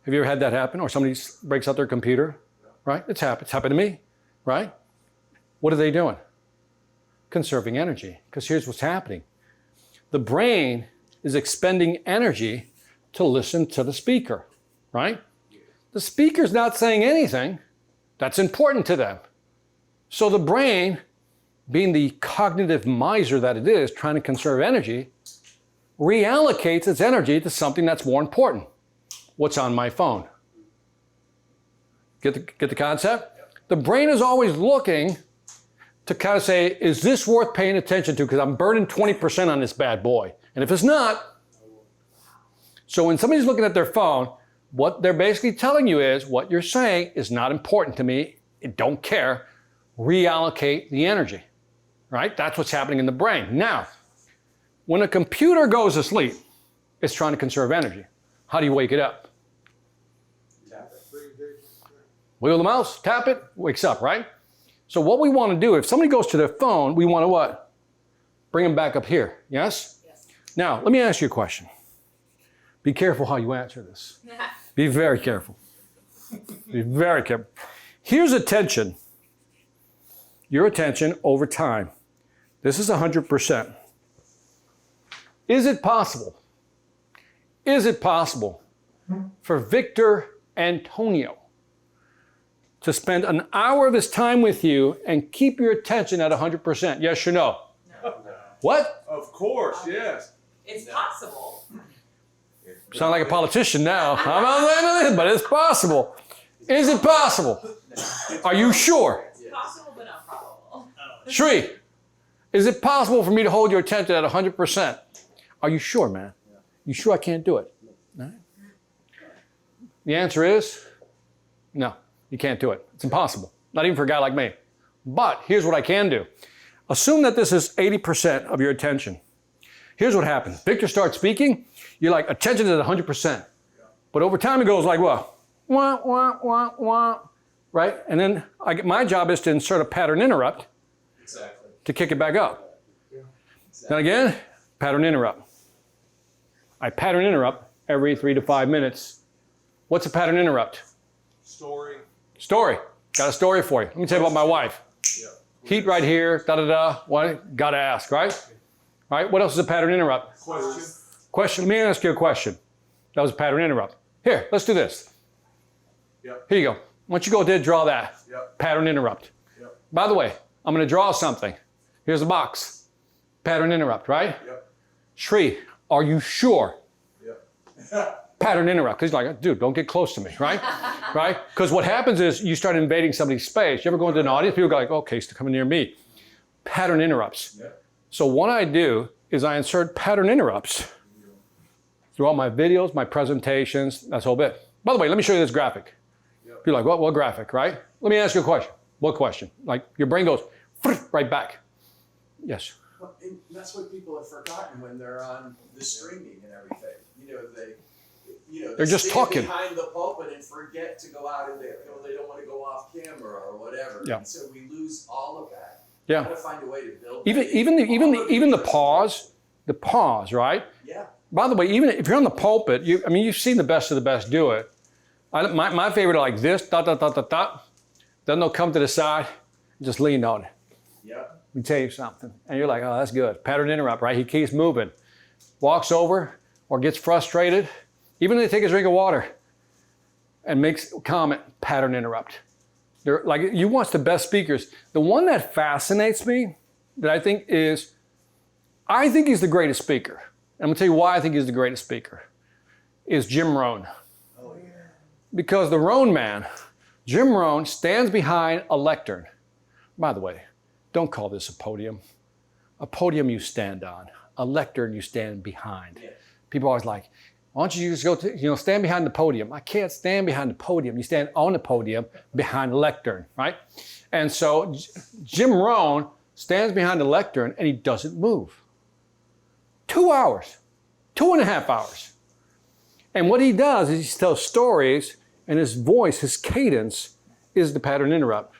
Have you ever had that happen? Or somebody breaks out their computer, right? It's happened to me, right? What are they doing? Conserving energy. Because here's what's happening. The brain is expending energy to listen to the speaker, right? The speaker's not saying anything that's important to them. So the brain, being the cognitive miser that it is, trying to conserve energy, reallocates its energy to something that's more important. What's on my phone? Get the concept? The brain is always looking to kind of say, is this worth paying attention to? Because I'm burning 20% on this bad boy. And if it's not, so when somebody's looking at their phone, what they're basically telling you is, what you're saying is not important to me. I don't care. Reallocate the energy, right? That's what's happening in the brain. Now, when a computer goes to sleep, it's trying to conserve energy. How do you wake it up? Wiggle the mouse, tap it, wakes up, right? So what we want to do, if somebody goes to their phone, we want to what? Bring them back up here, yes? Yes. Now, let me ask you a question. Be careful how you answer this. Be very careful. Be very careful. Here's attention. Your attention over time. This is 100%. Is it possible for Victor Antonio to spend an hour of his time with you and keep your attention at 100%? Yes or no? No. What? Of course, yes. It's possible. Sound like a politician now. I'm not saying it, but it's possible. Is it possible? Are you sure? It's possible, but not probable. Shri, is it possible for me to hold your attention at 100%? Are you sure, man? You sure I can't do it? The answer is no, you can't do it. It's impossible. Not even for a guy like me. But here's what I can do. Assume that this is 80% of your attention. Here's what happens. Victor starts speaking, you're like, attention is at 100%. But over time it goes like, well, wah, wah, wah, wah, right? And then my job is to insert a pattern interrupt Exactly. to kick it back up. Then again, pattern interrupt. I pattern interrupt every 3 to 5 minutes. What's a pattern interrupt? Story. Story. Got a story for you. Let me tell you about my wife. Yeah. Heat right here, da-da-da. What? Gotta ask, right? Right? What else is a pattern interrupt? Question. Question. Let me ask you a question. That was a pattern interrupt. Here, let's do this. Yep. Here you go. Why don't you go there, draw that. Yep. Pattern interrupt. Yep. By the way, I'm going to draw something. Here's a box. Pattern interrupt, right? Yep. Shri, are you sure? Yep. Pattern interrupt. He's like, dude, don't get close to me, right? Right? Because what happens is you start invading somebody's space. You ever go into an audience, people go like, okay, he's coming near me. Pattern interrupts. Yep. So what I do is I insert pattern interrupts throughout my videos, my presentations, that's the whole bit. By the way, let me show you this graphic. Yep. You're like, what graphic, right? Let me ask you a question. What question? Like your brain goes right back. Yes. Well, and that's what people have forgotten when they're on the streaming and everything. They're just stand talking. behind the pulpit and forget to go out and they don't want to go off camera or whatever. Yeah. And so we lose all of that. Yeah. Got to find a way to build. Even the pause, right? Yeah. By the way, even if you're on the pulpit, you've seen the best of the best do it. My favorite are like this, dot, dot, dot, dot, dot. Then they'll come to the side, just lean on it. Yeah. Let me tell you something. And you're like, oh, that's good. Pattern interrupt, right? He keeps moving. Walks over or gets frustrated. Even if they take a drink of water and makes a comment, pattern interrupt. They're like, you watch the best speakers. The one that fascinates me, that I think he's the greatest speaker. I'm gonna tell you why I think he's the greatest speaker, is Jim Rohn. Oh yeah. Because the Rohn man, Jim Rohn, stands behind a lectern. By the way, don't call this a podium. A podium you stand on. A lectern you stand behind. Yeah. People are always like, why don't you just go stand behind the podium? I can't stand behind the podium. You stand on the podium behind the lectern, right? And so Jim Rohn stands behind the lectern and he doesn't move. 2 hours, 2.5 hours. And what he does is he tells stories, and his voice, his cadence is the pattern interrupt.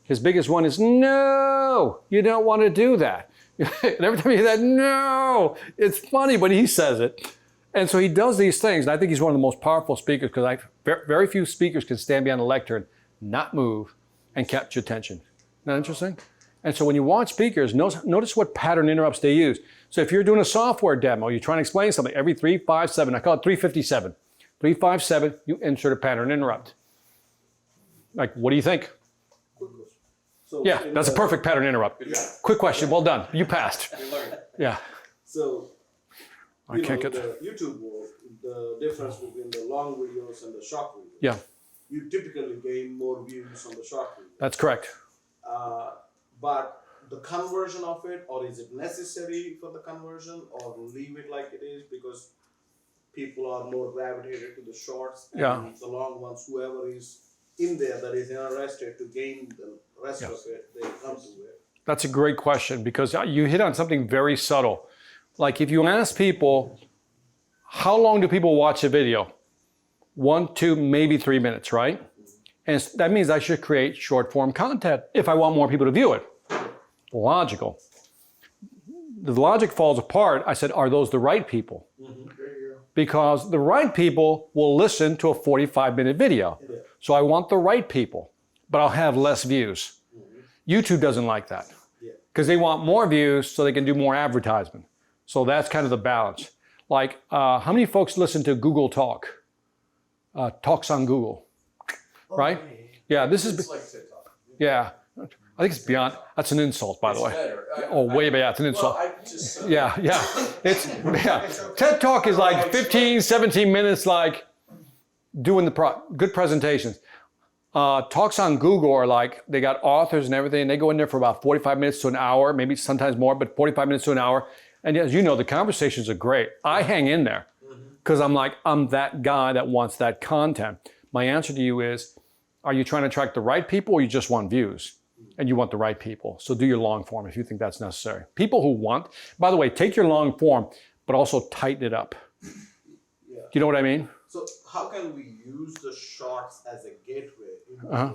His biggest one is, no, you don't want to do that. And every time you hear that, no, it's funny, but he says it. And so he does these things, and I think he's one of the most powerful speakers because very few speakers can stand behind a lectern, not move, and capture attention. Isn't that interesting? And so when you watch speakers, notice what pattern interrupts they use. So if you're doing a software demo, you're trying to explain something, every 357, I call it 357. 357, you insert a pattern interrupt. Like, what do you think? So Yeah, in that's a the- perfect pattern interrupt. Good job. Quick question, well done. You passed. You learned. Yeah. So I you can't know, get the YouTube world, the difference between the long videos and the short videos. Yeah, You typically gain more views on the short video. that's correct. But the conversion of it, or is it necessary for the conversion, or leave it like it is because people are more gravitated to the shorts and Yeah. the long ones, whoever is in there that is interested to gain the rest Yeah. of it, they come to it. That's a great question because you hit on something very subtle. Like if you ask people, how long do people watch a video? 1, 2, maybe 3 minutes, right? And that means I should create short form content if I want more people to view it. Logical. The logic falls apart. I said, are those the right people? There you go. Because the right people will listen to a 45-minute video. Yeah. So I want the right people, but I'll have less views. YouTube doesn't like that Yeah. because they want more views so they can do more advertisement. So that's kind of the balance. Like, how many folks listen to Google Talk? Talks on Google, right? Yeah, this is, It's like TikTok. yeah. I think it's beyond, that's an insult, by the It's way. better. Oh, way beyond, it's an insult. Well, I just Yeah. TED Talk is like 15, 17 minutes, like doing good presentations. Talks on Google are like, they got authors and everything, and they go in there for about 45 minutes to an hour, maybe sometimes more, but 45 minutes to an hour. And as you know, the conversations are great. I hang in there because I'm that guy that wants that content. My answer to you is, are you trying to attract the right people or you just want views? And you want the right people. So do your long form if you think that's necessary. People who want, by the way, take your long form, but also tighten it up. Yeah. You know what I mean? So how can we use the shorts as a gateway into Uh-huh.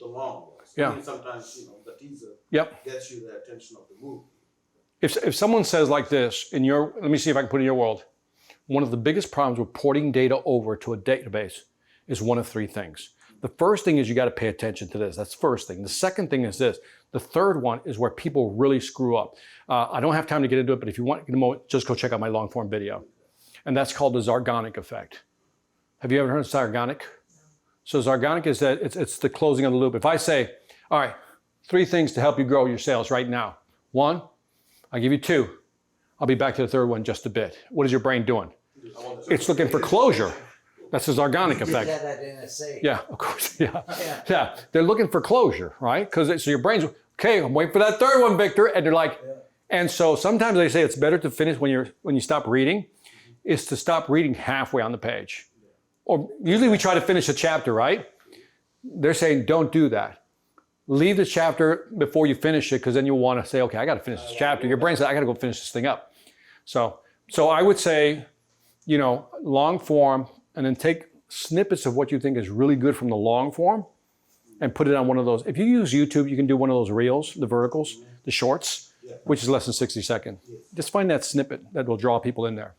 the long ones? Yeah. I mean, sometimes, you know, the teaser Yep. gets you the attention of the movie. If someone says like this, let me see if I can put it in your world. One of the biggest problems with porting data over to a database is one of three things. The first thing is you got to pay attention to this. That's the first thing. The second thing is this. The third one is where people really screw up. I don't have time to get into it, but if you want, just go check out my long form video. And that's called the Zargonic effect. Have you ever heard of Zargonic? So Zargonic is that it's the closing of the loop. If I say, all right, 3 things to help you grow your sales right now. 1, I'll give you 2. I'll be back to the third one just a bit. What is your brain doing? It's looking for closure. That's the Zargonic Did effect. that at NSA. Yeah, of course. Yeah. Yeah. Yeah. They're looking for closure, right? Because so your brain's, okay, I'm waiting for that third one, Victor. And they're like, and so sometimes they say it's better to finish when you stop reading, is to stop reading halfway on the page. Or usually we try to finish a chapter, right? They're saying don't do that. Leave the chapter before you finish it, because then you'll want to say, okay, I got to finish this chapter. Your brain says, I got to go finish this thing up. So I would say, long form, and then take snippets of what you think is really good from the long form and put it on one of those. If you use YouTube, you can do one of those reels, the verticals, the shorts, which is less than 60 seconds. Just find that snippet that will draw people in there.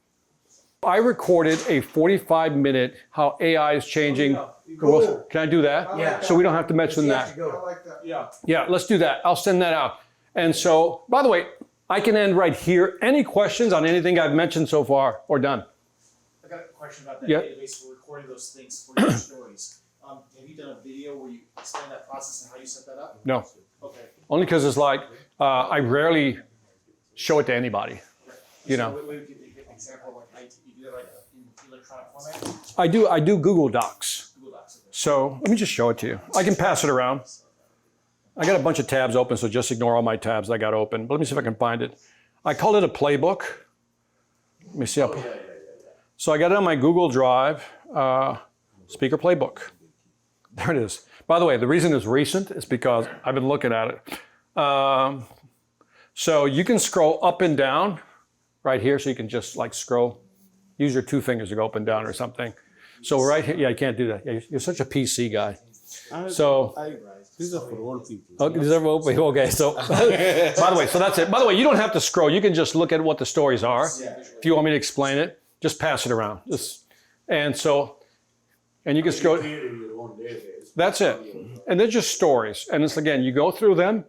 I recorded a 45-minute how AI is changing. Cool. Can I do that? Yeah. So we don't have to mention You that. have to go. I like that. Yeah. Yeah, let's do that. I'll send that out. And so, by the way, I can end right here. Any questions on anything I've mentioned so far or done? I got a question about that Yeah. database for recording those things for your stories. Have you done a video where you explain that process and how you set that up? No. Okay. Only because it's like, I rarely show it to anybody. You know. So, give me an example of like how you do that like in electronic format? I do Google Docs. Google Docs. Okay. So let me just show it to you. I can pass it around. I got a bunch of tabs open, so just ignore all my tabs I got open. But let me see if I can find it. I call it a playbook. Let me see. So I got it on my Google Drive, speaker playbook. There it is. By the way, the reason it's recent is because I've been looking at it. So you can scroll up and down right here. So you can just like scroll. Use your 2 fingers to go up and down or something. So right here, yeah, you can't do that. Yeah, you're such a PC guy. So, These are for old people. okay, okay, so, by the way, so that's it. By the way, you don't have to scroll. You can just look at what the stories are. If you want me to explain it, just pass it around. And you can scroll. Creating your own database. That's it. And they're just stories. And it's, again, you go through them,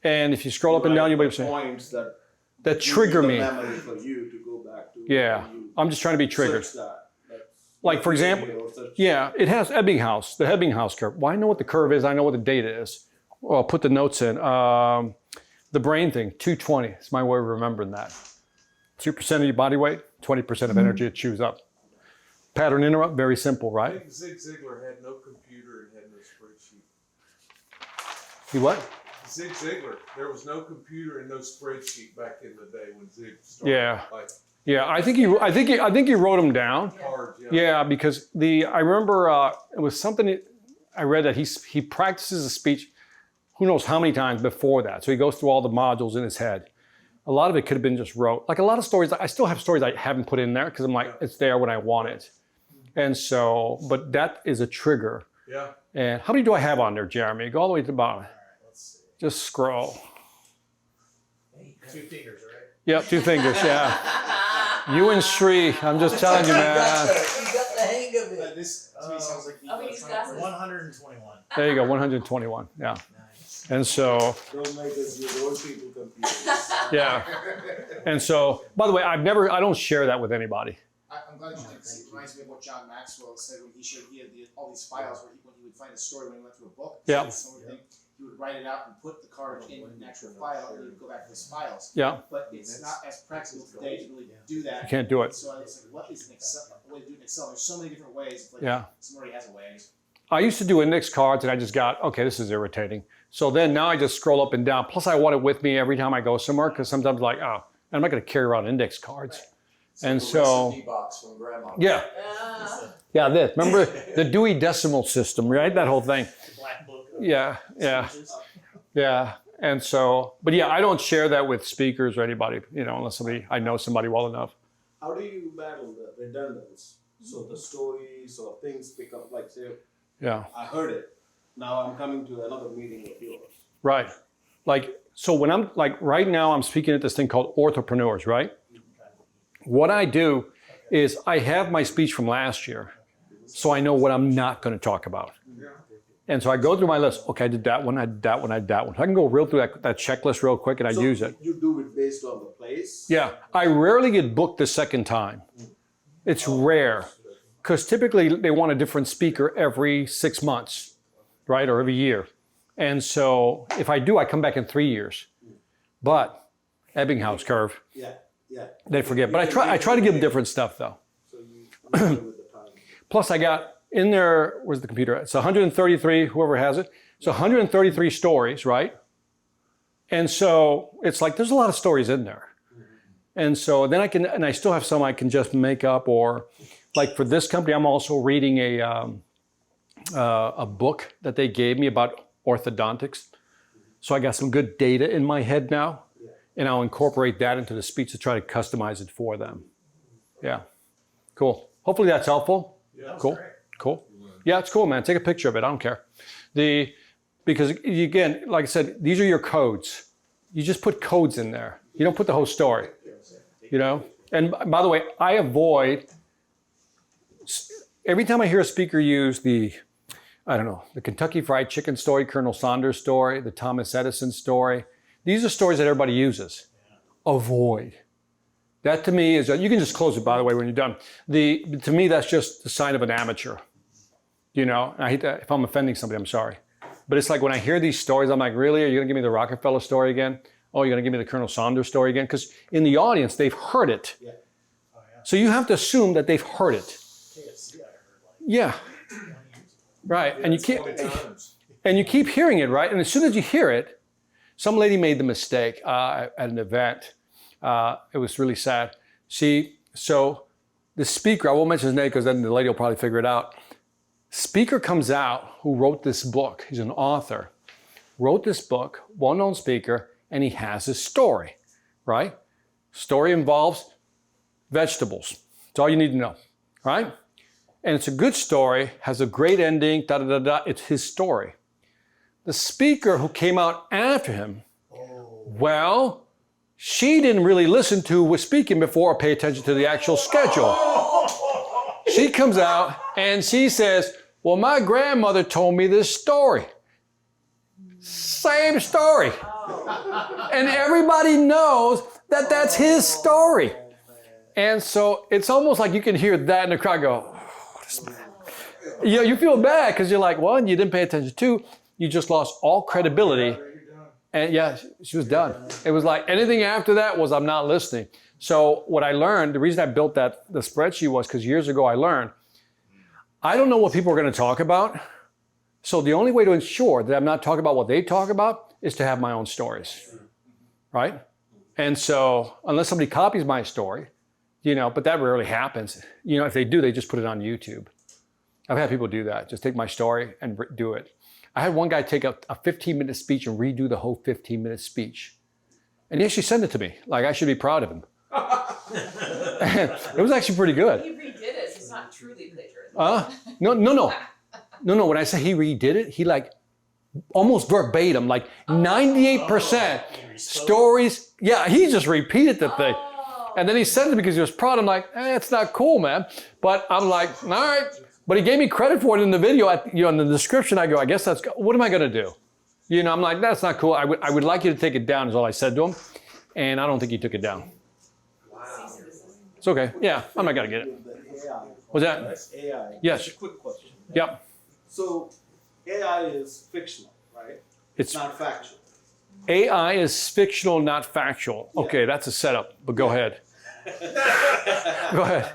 and if you scroll up and down, you'll be able to say, points that that trigger give me. the memory for you to go back to. Yeah, when you I'm just trying to be triggered. search that. That's Like, for example, video, search- yeah, it has Ebbinghaus, the Ebbinghaus curve. Well, I know what the curve is. I know what the data is. Well, I'll put the notes in. The brain thing, 220. It's my way of remembering that. 2% of your body weight, 20% of energy it chews up. Pattern interrupt, very simple, I right? think Zig Ziglar had no computer and had no spreadsheet. You what? Zig Ziglar, there was no computer and no spreadsheet back in the day when Zig started. Yeah. Like Yeah, I think he wrote them down. cards, Yeah, because I remember it was something I read that he practices a speech, who knows how many times before that. So he goes through all the modules in his head. A lot of it could have been just wrote. Like a lot of stories, I still have stories I haven't put in there because I'm like, it's there when I want it. And so, but that is a trigger. Yeah. And how many do I have on there, Jeremy? Go all the way to the bottom. Let's see. Just scroll. 2 fingers, right? Yep, 2 fingers, yeah. You and Sri, I'm just telling you, You man. got the hang of it. This to me sounds like the Oh, he's electronic got version. 121. There you go, 121, yeah. Nice. And so, Don't make us use old people computers. yeah. And so, by the way, I don't share that with anybody. I'm glad you did because it reminds me of what John Maxwell said when he had all these files where when he would find a story when he went through a book. Yeah. He would write it out and put the card in an actual file and he would go back to his files. Yeah, But it's not as practical today to really do that. you can't do it. So I was like, what is an Excel? A way to do an Excel? There's so many different ways. Like, Yeah. Somebody has a way. I used to do index cards and I just got, okay, this is irritating. So then now I just scroll up and down. Plus I want it with me every time I go somewhere because sometimes like, oh, I'm not going to carry around index cards. And the so, recipe box from grandma. yeah, yeah, this. Remember the Dewey Decimal System, right? That whole thing. Black book. of Yeah, yeah, speeches. yeah. And so, but yeah, I don't share that with speakers or anybody, unless I know somebody well enough. How do you battle the redundance? So the stories or things become like, say, Yeah, I heard it. Now I'm coming to another meeting with yours. right. Like, so when I'm like, right now I'm speaking at this thing called Orthopreneurs, right? What I do is I have my speech from last year, so I know what I'm not going to talk about. And so I go through my list. Okay, I did that one, I did that one, I did that one. So I can go real through that checklist real quick and I So use it. You do it based on the place? Yeah, I rarely get booked the second time. It's rare because typically they want a different speaker every 6 months, right, or every year. And so if I do, I come back in 3 years. But Ebbinghaus curve, Yeah, yeah. they forget. But I try to give them different stuff though. So you deal with the time. Plus I got in there, where's the computer? It's 133, whoever has it. It's 133 stories, right? And so it's like, there's a lot of stories in there. And so then I still have some I can just make up, or like for this company, I'm also reading a book that they gave me about orthodontics. So I got some good data in my head now, and I'll incorporate that into the speech to try to customize it for them. Yeah, cool. Hopefully that's helpful. Yeah. Cool, cool. Yeah, it's cool, man. Take a picture of it. I don't care. Because again, like I said, these are your codes. You just put codes in there. You don't put the whole story. And by the way, I avoid, every time I hear a speaker use the Kentucky Fried Chicken story, Colonel Sanders story, the Thomas Edison story, these are stories that everybody uses. Avoid. That to me is, you can just close it, by the way, when you're done. To me, that's just the sign of an amateur. I hate that. If I'm offending somebody, I'm sorry. But it's like when I hear these stories, I'm like, really? Are you going to give me the Rockefeller story again? Oh, you're going to give me the Colonel Sanders story again? Because in the audience, they've heard it. Yeah. Oh, yeah. So you have to assume that they've heard it. KFC, I heard like Yeah, 20 years ago. right. And you keep 20 times. and you keep hearing it, right? And as soon as you hear it, some lady made the mistake at an event. It was really sad. So the speaker, I won't mention his name because then the lady will probably figure it out. Speaker comes out who wrote this book. He's an author. Wrote this book, well-known speaker, and he has his story, right? Story involves vegetables. That's all you need to know, right? And it's a good story, has a great ending, da-da-da-da. It's his story. The speaker who came out after him, well, she didn't really listen to who was speaking before or pay attention to the actual schedule. She comes out and she says, well, my grandmother told me this story. Same story. And everybody knows that that's his story. And so it's almost like you can hear that in the crowd go, oh, this man. You feel bad because you're like, well, you didn't pay attention. Two, you just lost all credibility. And yeah, she was done. It was like anything after that was I'm not listening. So what I learned, the reason I built the spreadsheet was because years ago I learned, I don't know what people are going to talk about. So the only way to ensure that I'm not talking about what they talk about is to have my own stories, right? And so unless somebody copies my story, but that rarely happens. If they do, they just put it on YouTube. I've had people do that. Just take my story and do it. I had one guy take a 15-minute speech and redo the whole 15-minute speech. And he actually sent it to me. Like, I should be proud of him. It was actually pretty good. He redid it, so it's not truly plagiarism. No. When I say he redid it, he almost verbatim, 98% stories. Yeah, he just repeated the thing. And then he sent it because he was proud. I'm like, it's not cool, man. But I'm like, all right. But he gave me credit for it in the video. In the description, I go, I guess that's, what am I going to do? I'm like, that's not cool. I would like you to take it down is all I said to him. And I don't think he took it down. It's okay. Yeah, I'm not going to get it. The AI. What's that? AI. Yes. Just a quick question. Yep. So AI is fictional, right? It's not factual. AI is fictional, not factual. Okay, that's a setup, but go ahead. Go ahead.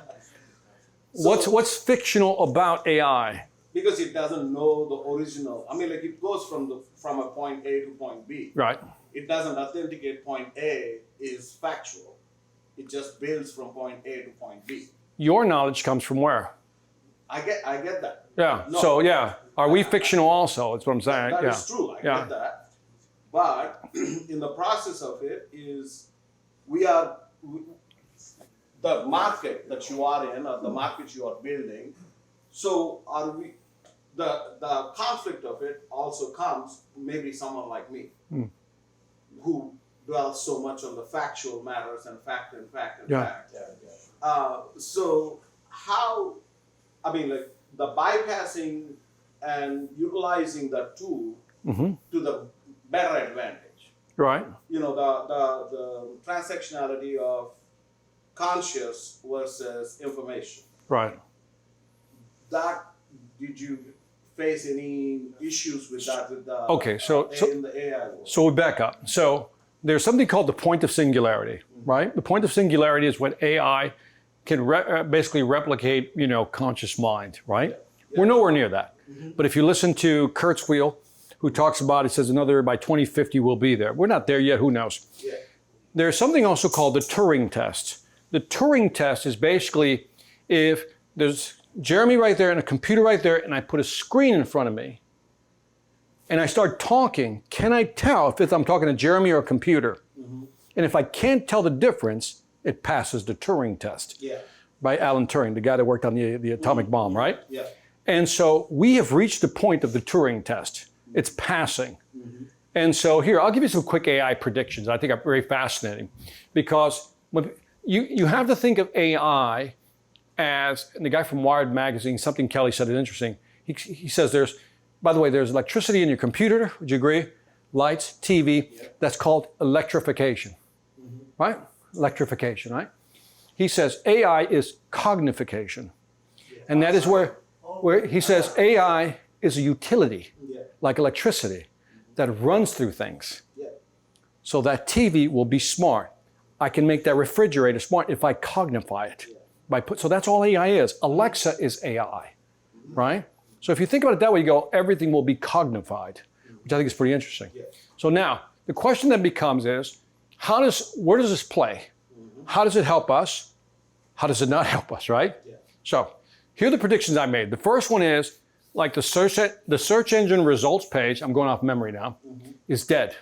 What's fictional about AI? Because it doesn't know the original. I mean, it goes from a point A to point B. Right. It doesn't authenticate point A is factual. It just builds from point A to point B. Your knowledge comes from where? I get that. Yeah. No. So yeah, are we fictional also? That's what I'm saying. That Yeah. is true. I Yeah. get that. But in the process of it is the market that you are in, or the market you are building. So are we? The conflict of it also comes maybe someone like me, who dwells so much on the factual matters and fact and fact and Yeah. fact. Yeah, yeah. So how? I mean, like the bypassing and utilizing that tool Mm-hmm. to the better advantage. Right. You know, the transactionality of conscious versus information. Right. That, did you face any issues with that with the Okay, so in the AI world? So we back up. So there's something called the point of singularity, right? The point of singularity is when AI can basically replicate, conscious mind, right? We're nowhere near that. But if you listen to Kurzweil, who talks about, it says another by 2050 we'll be there. We're not there yet, who knows? Yeah. There's something also called the Turing test. The Turing test is basically if there's Jeremy right there and a computer right there, and I put a screen in front of me, and I start talking, can I tell if I'm talking to Jeremy or a computer? And if I can't tell the difference, it passes the Turing test Yeah. by Alan Turing, the guy that worked on the atomic bomb, right? Yeah. And so we have reached the point of the Turing test. It's passing. And so here, I'll give you some quick AI predictions I think are very fascinating, because when you have to think of AI as, and the guy from Wired magazine, something Kelly said is interesting. He says by the way, there's electricity in your computer, would you agree? Lights, TV, that's called electrification, right? Electrification, right? He says AI is cognification. And that is where he says AI is a utility, like electricity, that runs through things. Yeah. So that TV will be smart. I can make that refrigerator smart if I cognify it. So that's all AI is. Alexa is AI, right? So if you think about it that way, you go, everything will be cognified, which I think is pretty interesting. Yeah. So now, the question then becomes is, where does this play? How does it help us? How does it not help us, right? Yeah. So here are the predictions I made. The first one is, like the search engine results page, I'm going off memory now, is dead.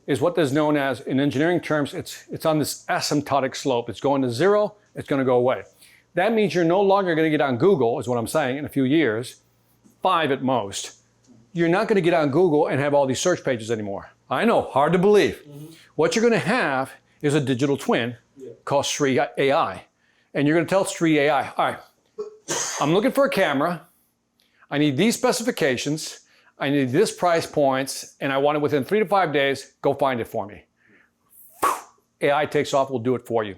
Is what is known as, in engineering terms, it's on this asymptotic slope. It's going to zero, it's going to go away. That means you're no longer going to get on Google, is what I'm saying, in a few years, 5 at most. You're not going to get on Google and have all these search pages anymore. I know, hard to believe. What you're going to have is a digital twin called Sri AI. And you're going to tell Sri AI, all right, I'm looking for a camera. I need these specifications. I need this price points, and I want it within 3 to 5 days. Go find it for me. AI takes off, will do it for you.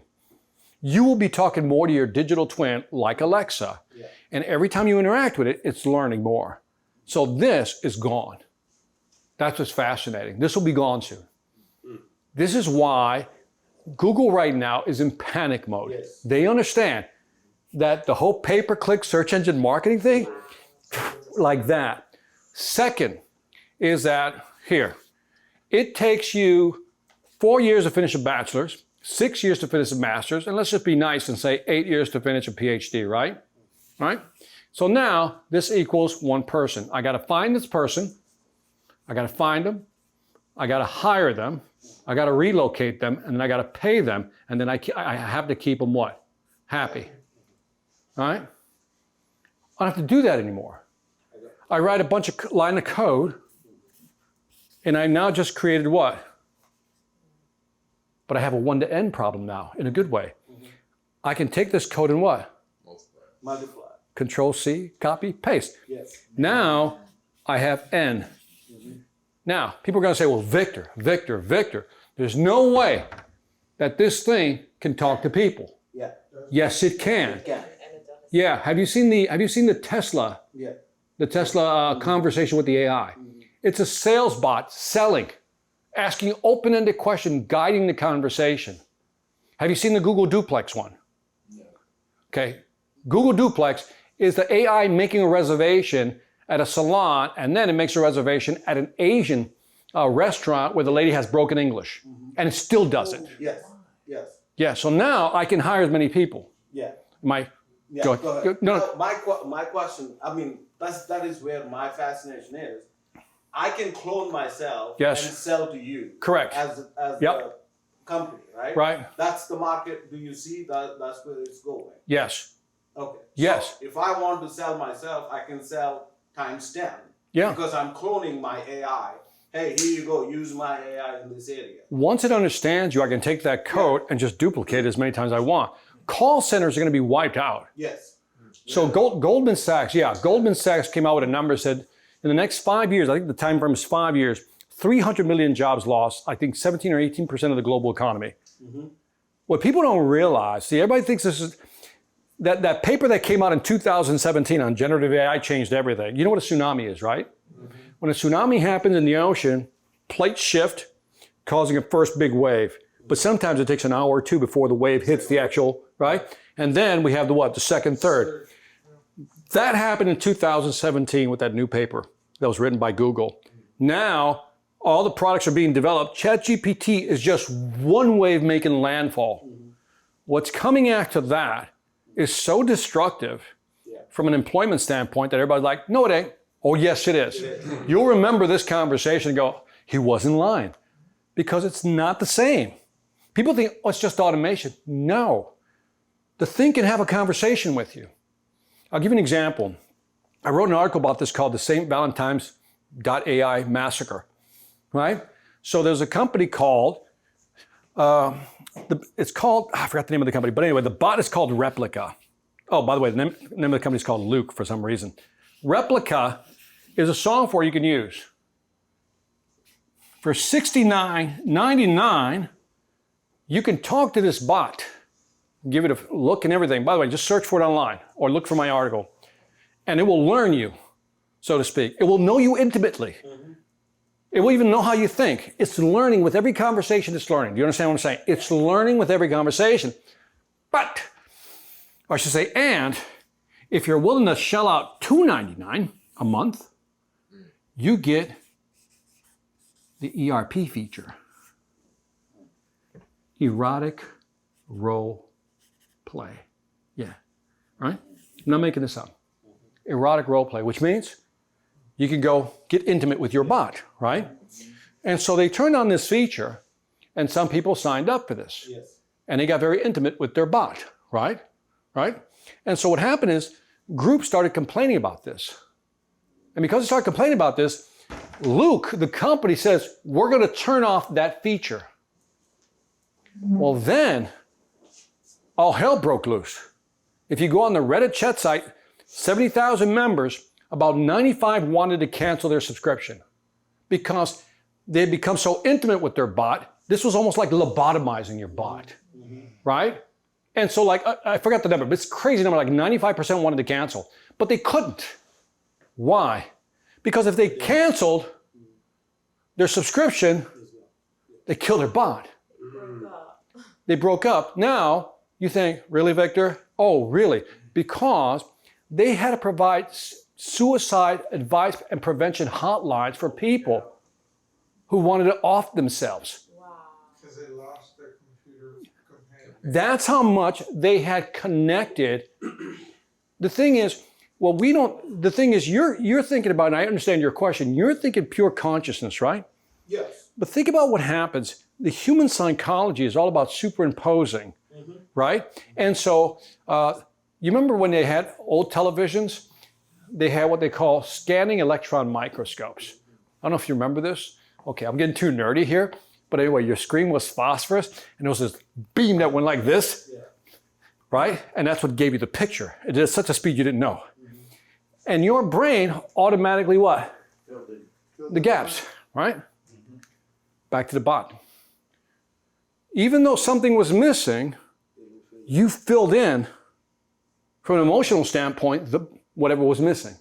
You will be talking more to your digital twin like Alexa. Yeah. And every time you interact with it, it's learning more. So this is gone. That's what's fascinating. This will be gone soon. This is why Google right now is in panic mode. Yes. They understand that the whole pay-per-click search engine marketing thing, like that. Second is that, here, it takes you 4 years to finish a bachelor's, 6 years to finish a master's, and let's just be nice and say 8 years to finish a PhD, right? Right? So now this equals one person. I got to find this person. I got to find them. I got to hire them. I got to relocate them, and then I got to pay them, and then I have to keep them what? Happy. All right? I don't have to do that anymore. I write a bunch of line of code, and I now just created what? But I have a one-to-N problem now, in a good way. I can take this code and what? Multiply. Control C, copy, paste. Yes. Now I have N. Now, people are going to say, well, Victor, there's no way that this thing can talk to people. Yeah. Yes, it can. Yeah. And it does. Yeah, have you seen the Tesla? Yeah. The Tesla conversation with the AI. It's a sales bot selling, asking open-ended questions, guiding the conversation. Have you seen the Google Duplex one? No. Okay, Google Duplex is the AI making a reservation at a salon, and then it makes a reservation at an Asian restaurant where the lady has broken English, and it still does it. Yes. Yes. Yeah, so now I can hire as many people. Yeah. My, Yeah, Go go ahead. ahead. No, no. No, my question, I mean, that is where my fascination is. I can clone myself Yes. and sell to you. Correct. As Yep. the company, right? right? That's the market. Do you see that's where it's going? Yes. Okay. Yes. So if I want to sell myself, I can sell times 10. Yeah. Because I'm cloning my AI. Hey, here you go. Use my AI in this area. Once it understands you, I can take that code and just duplicate it as many times as I want. Call centers are going to be wiped out. Yes. So Goldman Sachs, Goldman Sachs came out with a number, said in the next 5 years, I think the time frame is 5 years, 300 million jobs lost, I think 17 or 18% of the global economy. What people don't realize, see, everybody thinks this is, that paper that came out in 2017 on generative AI changed everything. You know what a tsunami is, right? When a tsunami happens in the ocean, plates shift, causing a first big wave. But sometimes it takes an hour or two before the wave hits the actual, right? And then we have the what? The second, third. That happened in 2017 with that new paper that was written by Google. Now, all the products are being developed. ChatGPT is just one wave making landfall. What's coming after that is so destructive from an employment standpoint that everybody's like, no, it ain't. Oh, yes, it is. You'll remember this conversation and go, he wasn't lying. Because it's not the same. People think, oh, it's just automation. No. The thing can have a conversation with you. I'll give you an example. I wrote an article about this called the St. Valentine's.ai massacre, right? So there's a company called, I forgot the name of the company, but anyway, the bot is called Replica. Oh, by the way, the name of the company is called Luke for some reason. Replica is a software you can use. For $69.99, you can talk to this bot, give it a look and everything. By the way, just search for it online or look for my article. And it will learn you, so to speak. It will know you intimately. It will even know how you think. It's learning with every conversation it's learning. Do you understand what I'm saying? It's learning with every conversation. But, or I should say, and if you're willing to shell out $2.99 a month, you get the ERP feature. Erotic role play. Yeah, right? I'm not making this up. Erotic role play, which means you can go get intimate with your bot, right? And so they turned on this feature, and some people signed up for this. Yes. And they got very intimate with their bot, right? Right? And so what happened is groups started complaining about this. And because they started complaining about this, Luke, the company, says, we're going to turn off that feature. Well, then all hell broke loose. If you go on the Reddit chat site, 70,000 members, about 95 wanted to cancel their subscription because they had become so intimate with their bot. This was almost like lobotomizing your bot, right? And so like, I forgot the number, but it's a crazy number, like 95% wanted to cancel, but they couldn't. Why? Because if they canceled their subscription, they killed their bot. They broke up. Now, you think, really, Victor? Oh, really? Because they had to provide suicide advice and prevention hotlines for people who wanted to off themselves. Because they lost their computer companion. That's how much they had connected. The thing is, you're thinking about, and I understand your question, you're thinking pure consciousness, right? Yes. But think about what happens. The human psychology is all about superimposing, right? And so, you remember when they had old televisions? They had what they call scanning electron microscopes. I don't know if you remember this. Okay, I'm getting too nerdy here. But anyway, your screen was phosphorus, and there was this beam that went like this, right? And that's what gave you the picture. It did at such a speed you didn't know. And your brain automatically what? The gaps, right? Back to the bot. Even though something was missing, you filled in, from an emotional standpoint, whatever was missing.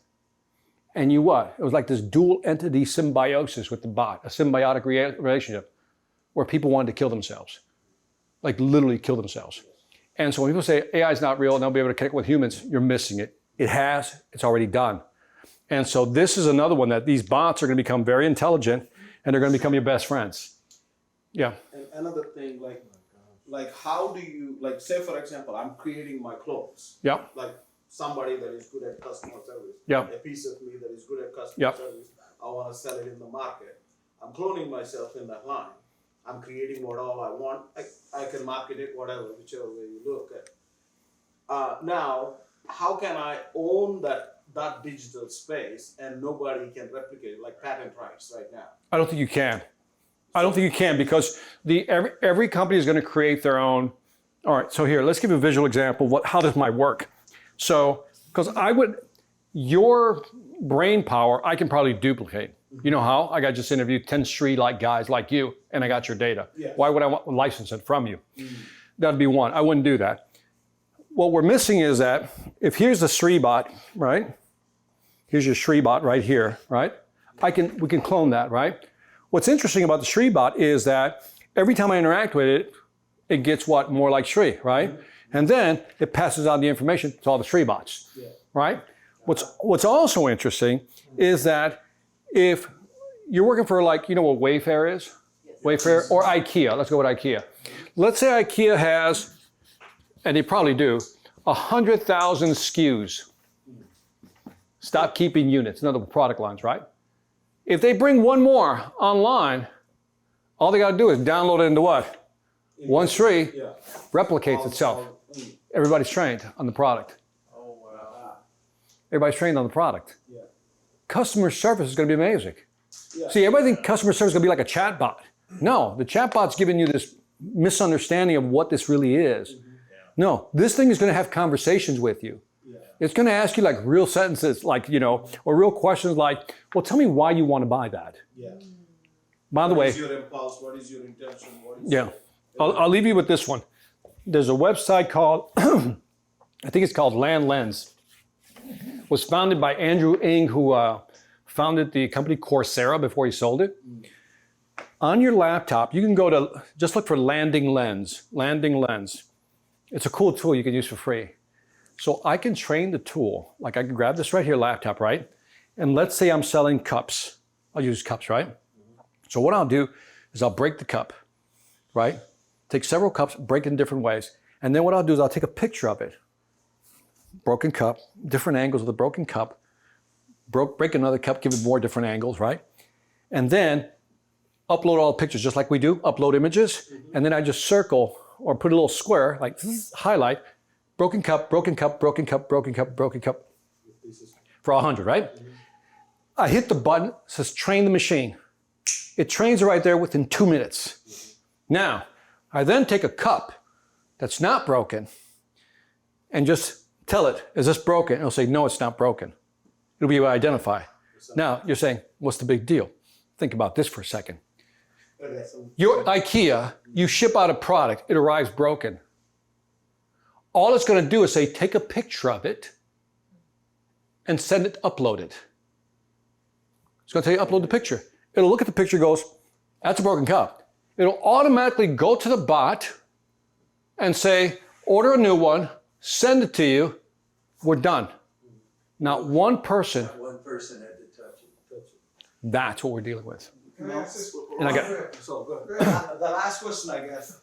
And you what? It was like this dual entity symbiosis with the bot, a symbiotic relationship where people wanted to kill themselves, like literally kill themselves. And so when people say AI is not real and they'll be able to connect with humans, you're missing it. It has, it's already done. And so this is another one that these bots are going to become very intelligent and they're going to become your best friends. Yeah. And another thing, like like how do you, like say for example, I'm creating my clothes. Yep. Like somebody that is good at customer service. Yep. A piece of me that is good at customer Yep. service. I want to sell it in the market. I'm cloning myself in that line. I'm creating what all I want. I can market it whatever, whichever way you look at. Now, how can I own that digital space and nobody can replicate it, like patent rights right now? I don't think you can. I don't think you can because every company is going to create their own. All right, so here, let's give you a visual example. How this might work? So, because your brain power, I can probably duplicate. You know how? I got just interviewed 10 street-like guys like you, and I got your data. Yeah. Why would I want to license it from you? That'd be one. I wouldn't do that. What we're missing is that if here's the SriBot, right? Here's your SriBot right here, right? We can clone that, right? What's interesting about the SriBot is that every time I interact with it, it gets what? More like Sri, right? And then it passes on the information to all the SriBots, right? What's also interesting is that if you're working for like, you know what Wayfair is? Wayfair or IKEA, let's go with IKEA. Let's say IKEA has, and they probably do, 100,000 SKUs. Stop keeping units, in other words, product lines, right? If they bring one more online, all they got to do is download it into what? One Sri Yeah. replicates itself. Everybody's trained on the product. Oh wow. Everybody's trained on the product. Yeah. Customer service is going to be amazing. Yeah. See, everybody thinks customer service is going to be like a chatbot. No, the chatbot's giving you this misunderstanding of what this really is. No, this thing is going to have conversations with you. Yeah. It's going to ask you like real sentences, like, you know, or real questions like, well, tell me why you want to buy that. Yeah. By the What way, is your impulse? What is your intention? What is yeah, I'll leave you with this one. There's a website called, I think it's called Land Lens. It was founded by Andrew Ng, who founded the company Coursera before he sold it. On your laptop, you can go to, just look for Landing Lens. Landing Lens. It's a cool tool you can use for free. So I can train the tool, like I can grab this right here, laptop, right? And let's say I'm selling cups. I'll use cups, right? So what I'll do is I'll break the cup, right? Take several cups, break it in different ways. And then what I'll do is I'll take a picture of it. Broken cup, different angles of the broken cup. Break another cup, give it more different angles, right? And then upload all the pictures just like we do, upload images. And then I just circle or put a little square, like highlight, broken cup, broken cup, broken cup, broken cup, broken cup, for 100, right? I hit the button, it says train the machine. It trains it right there within 2 minutes. Now, I then take a cup that's not broken and just tell it, is this broken? It'll say, no, it's not broken. It'll be able to identify. Now, you're saying, what's the big deal? Think about this for a second. Your IKEA, you ship out a product, it arrives broken. All it's going to do is say, take a picture of it and send it, upload it. It's going to tell you, upload the picture. It'll look at the picture and goes, that's a broken cup. It'll automatically go to the bot and say, order a new one, send it to you, we're done. Not one person, One person had to touch it. that's what we're dealing with. Can I ask this? And I got- So good. Go ahead. The last question, I guess,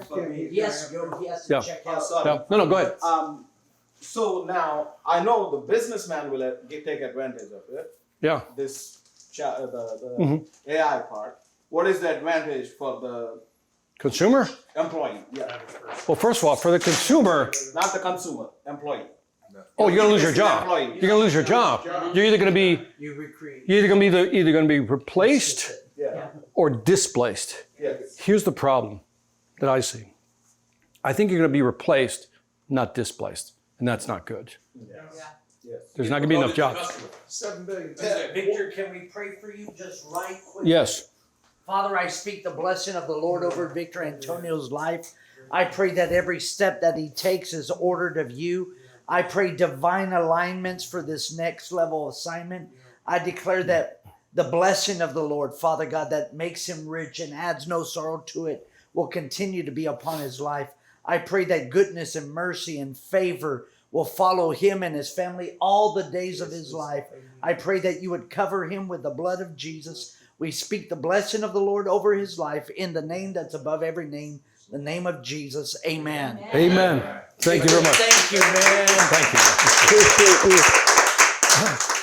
for me. Yes, he has to Yeah. check Oh, out. sorry. No, go ahead. So now I know the businessman will take advantage of it. Yeah. This the AI part. What is the advantage for the Consumer? employee? Yeah, Well, first of all, for the consumer, not the consumer. Employee. oh, you're gonna lose your It's the job. employee. You're gonna lose your job. You're either gonna be replaced Yeah. or displaced. Yes. Here's the problem that I see. I think you're gonna be replaced, not displaced, and that's not good. Yes. There's not gonna be enough jobs. 7 billion. Victor, can we pray for you just right quick? Yes. Father, I speak the blessing of the Lord over Victor Antonio's life. I pray that every step that he takes is ordered of you. I pray divine alignments for this next level assignment. I declare that the blessing of the Lord, Father God, that makes him rich and adds no sorrow to it, will continue to be upon his life. I pray that goodness and mercy and favor will follow him and his family all the days of his life. I pray that you would cover him with the blood of Jesus. We speak the blessing of the Lord over his life in the name that's above every name, In the name of Jesus, amen. Amen. Thank you very much. Thank you, man. Thank you.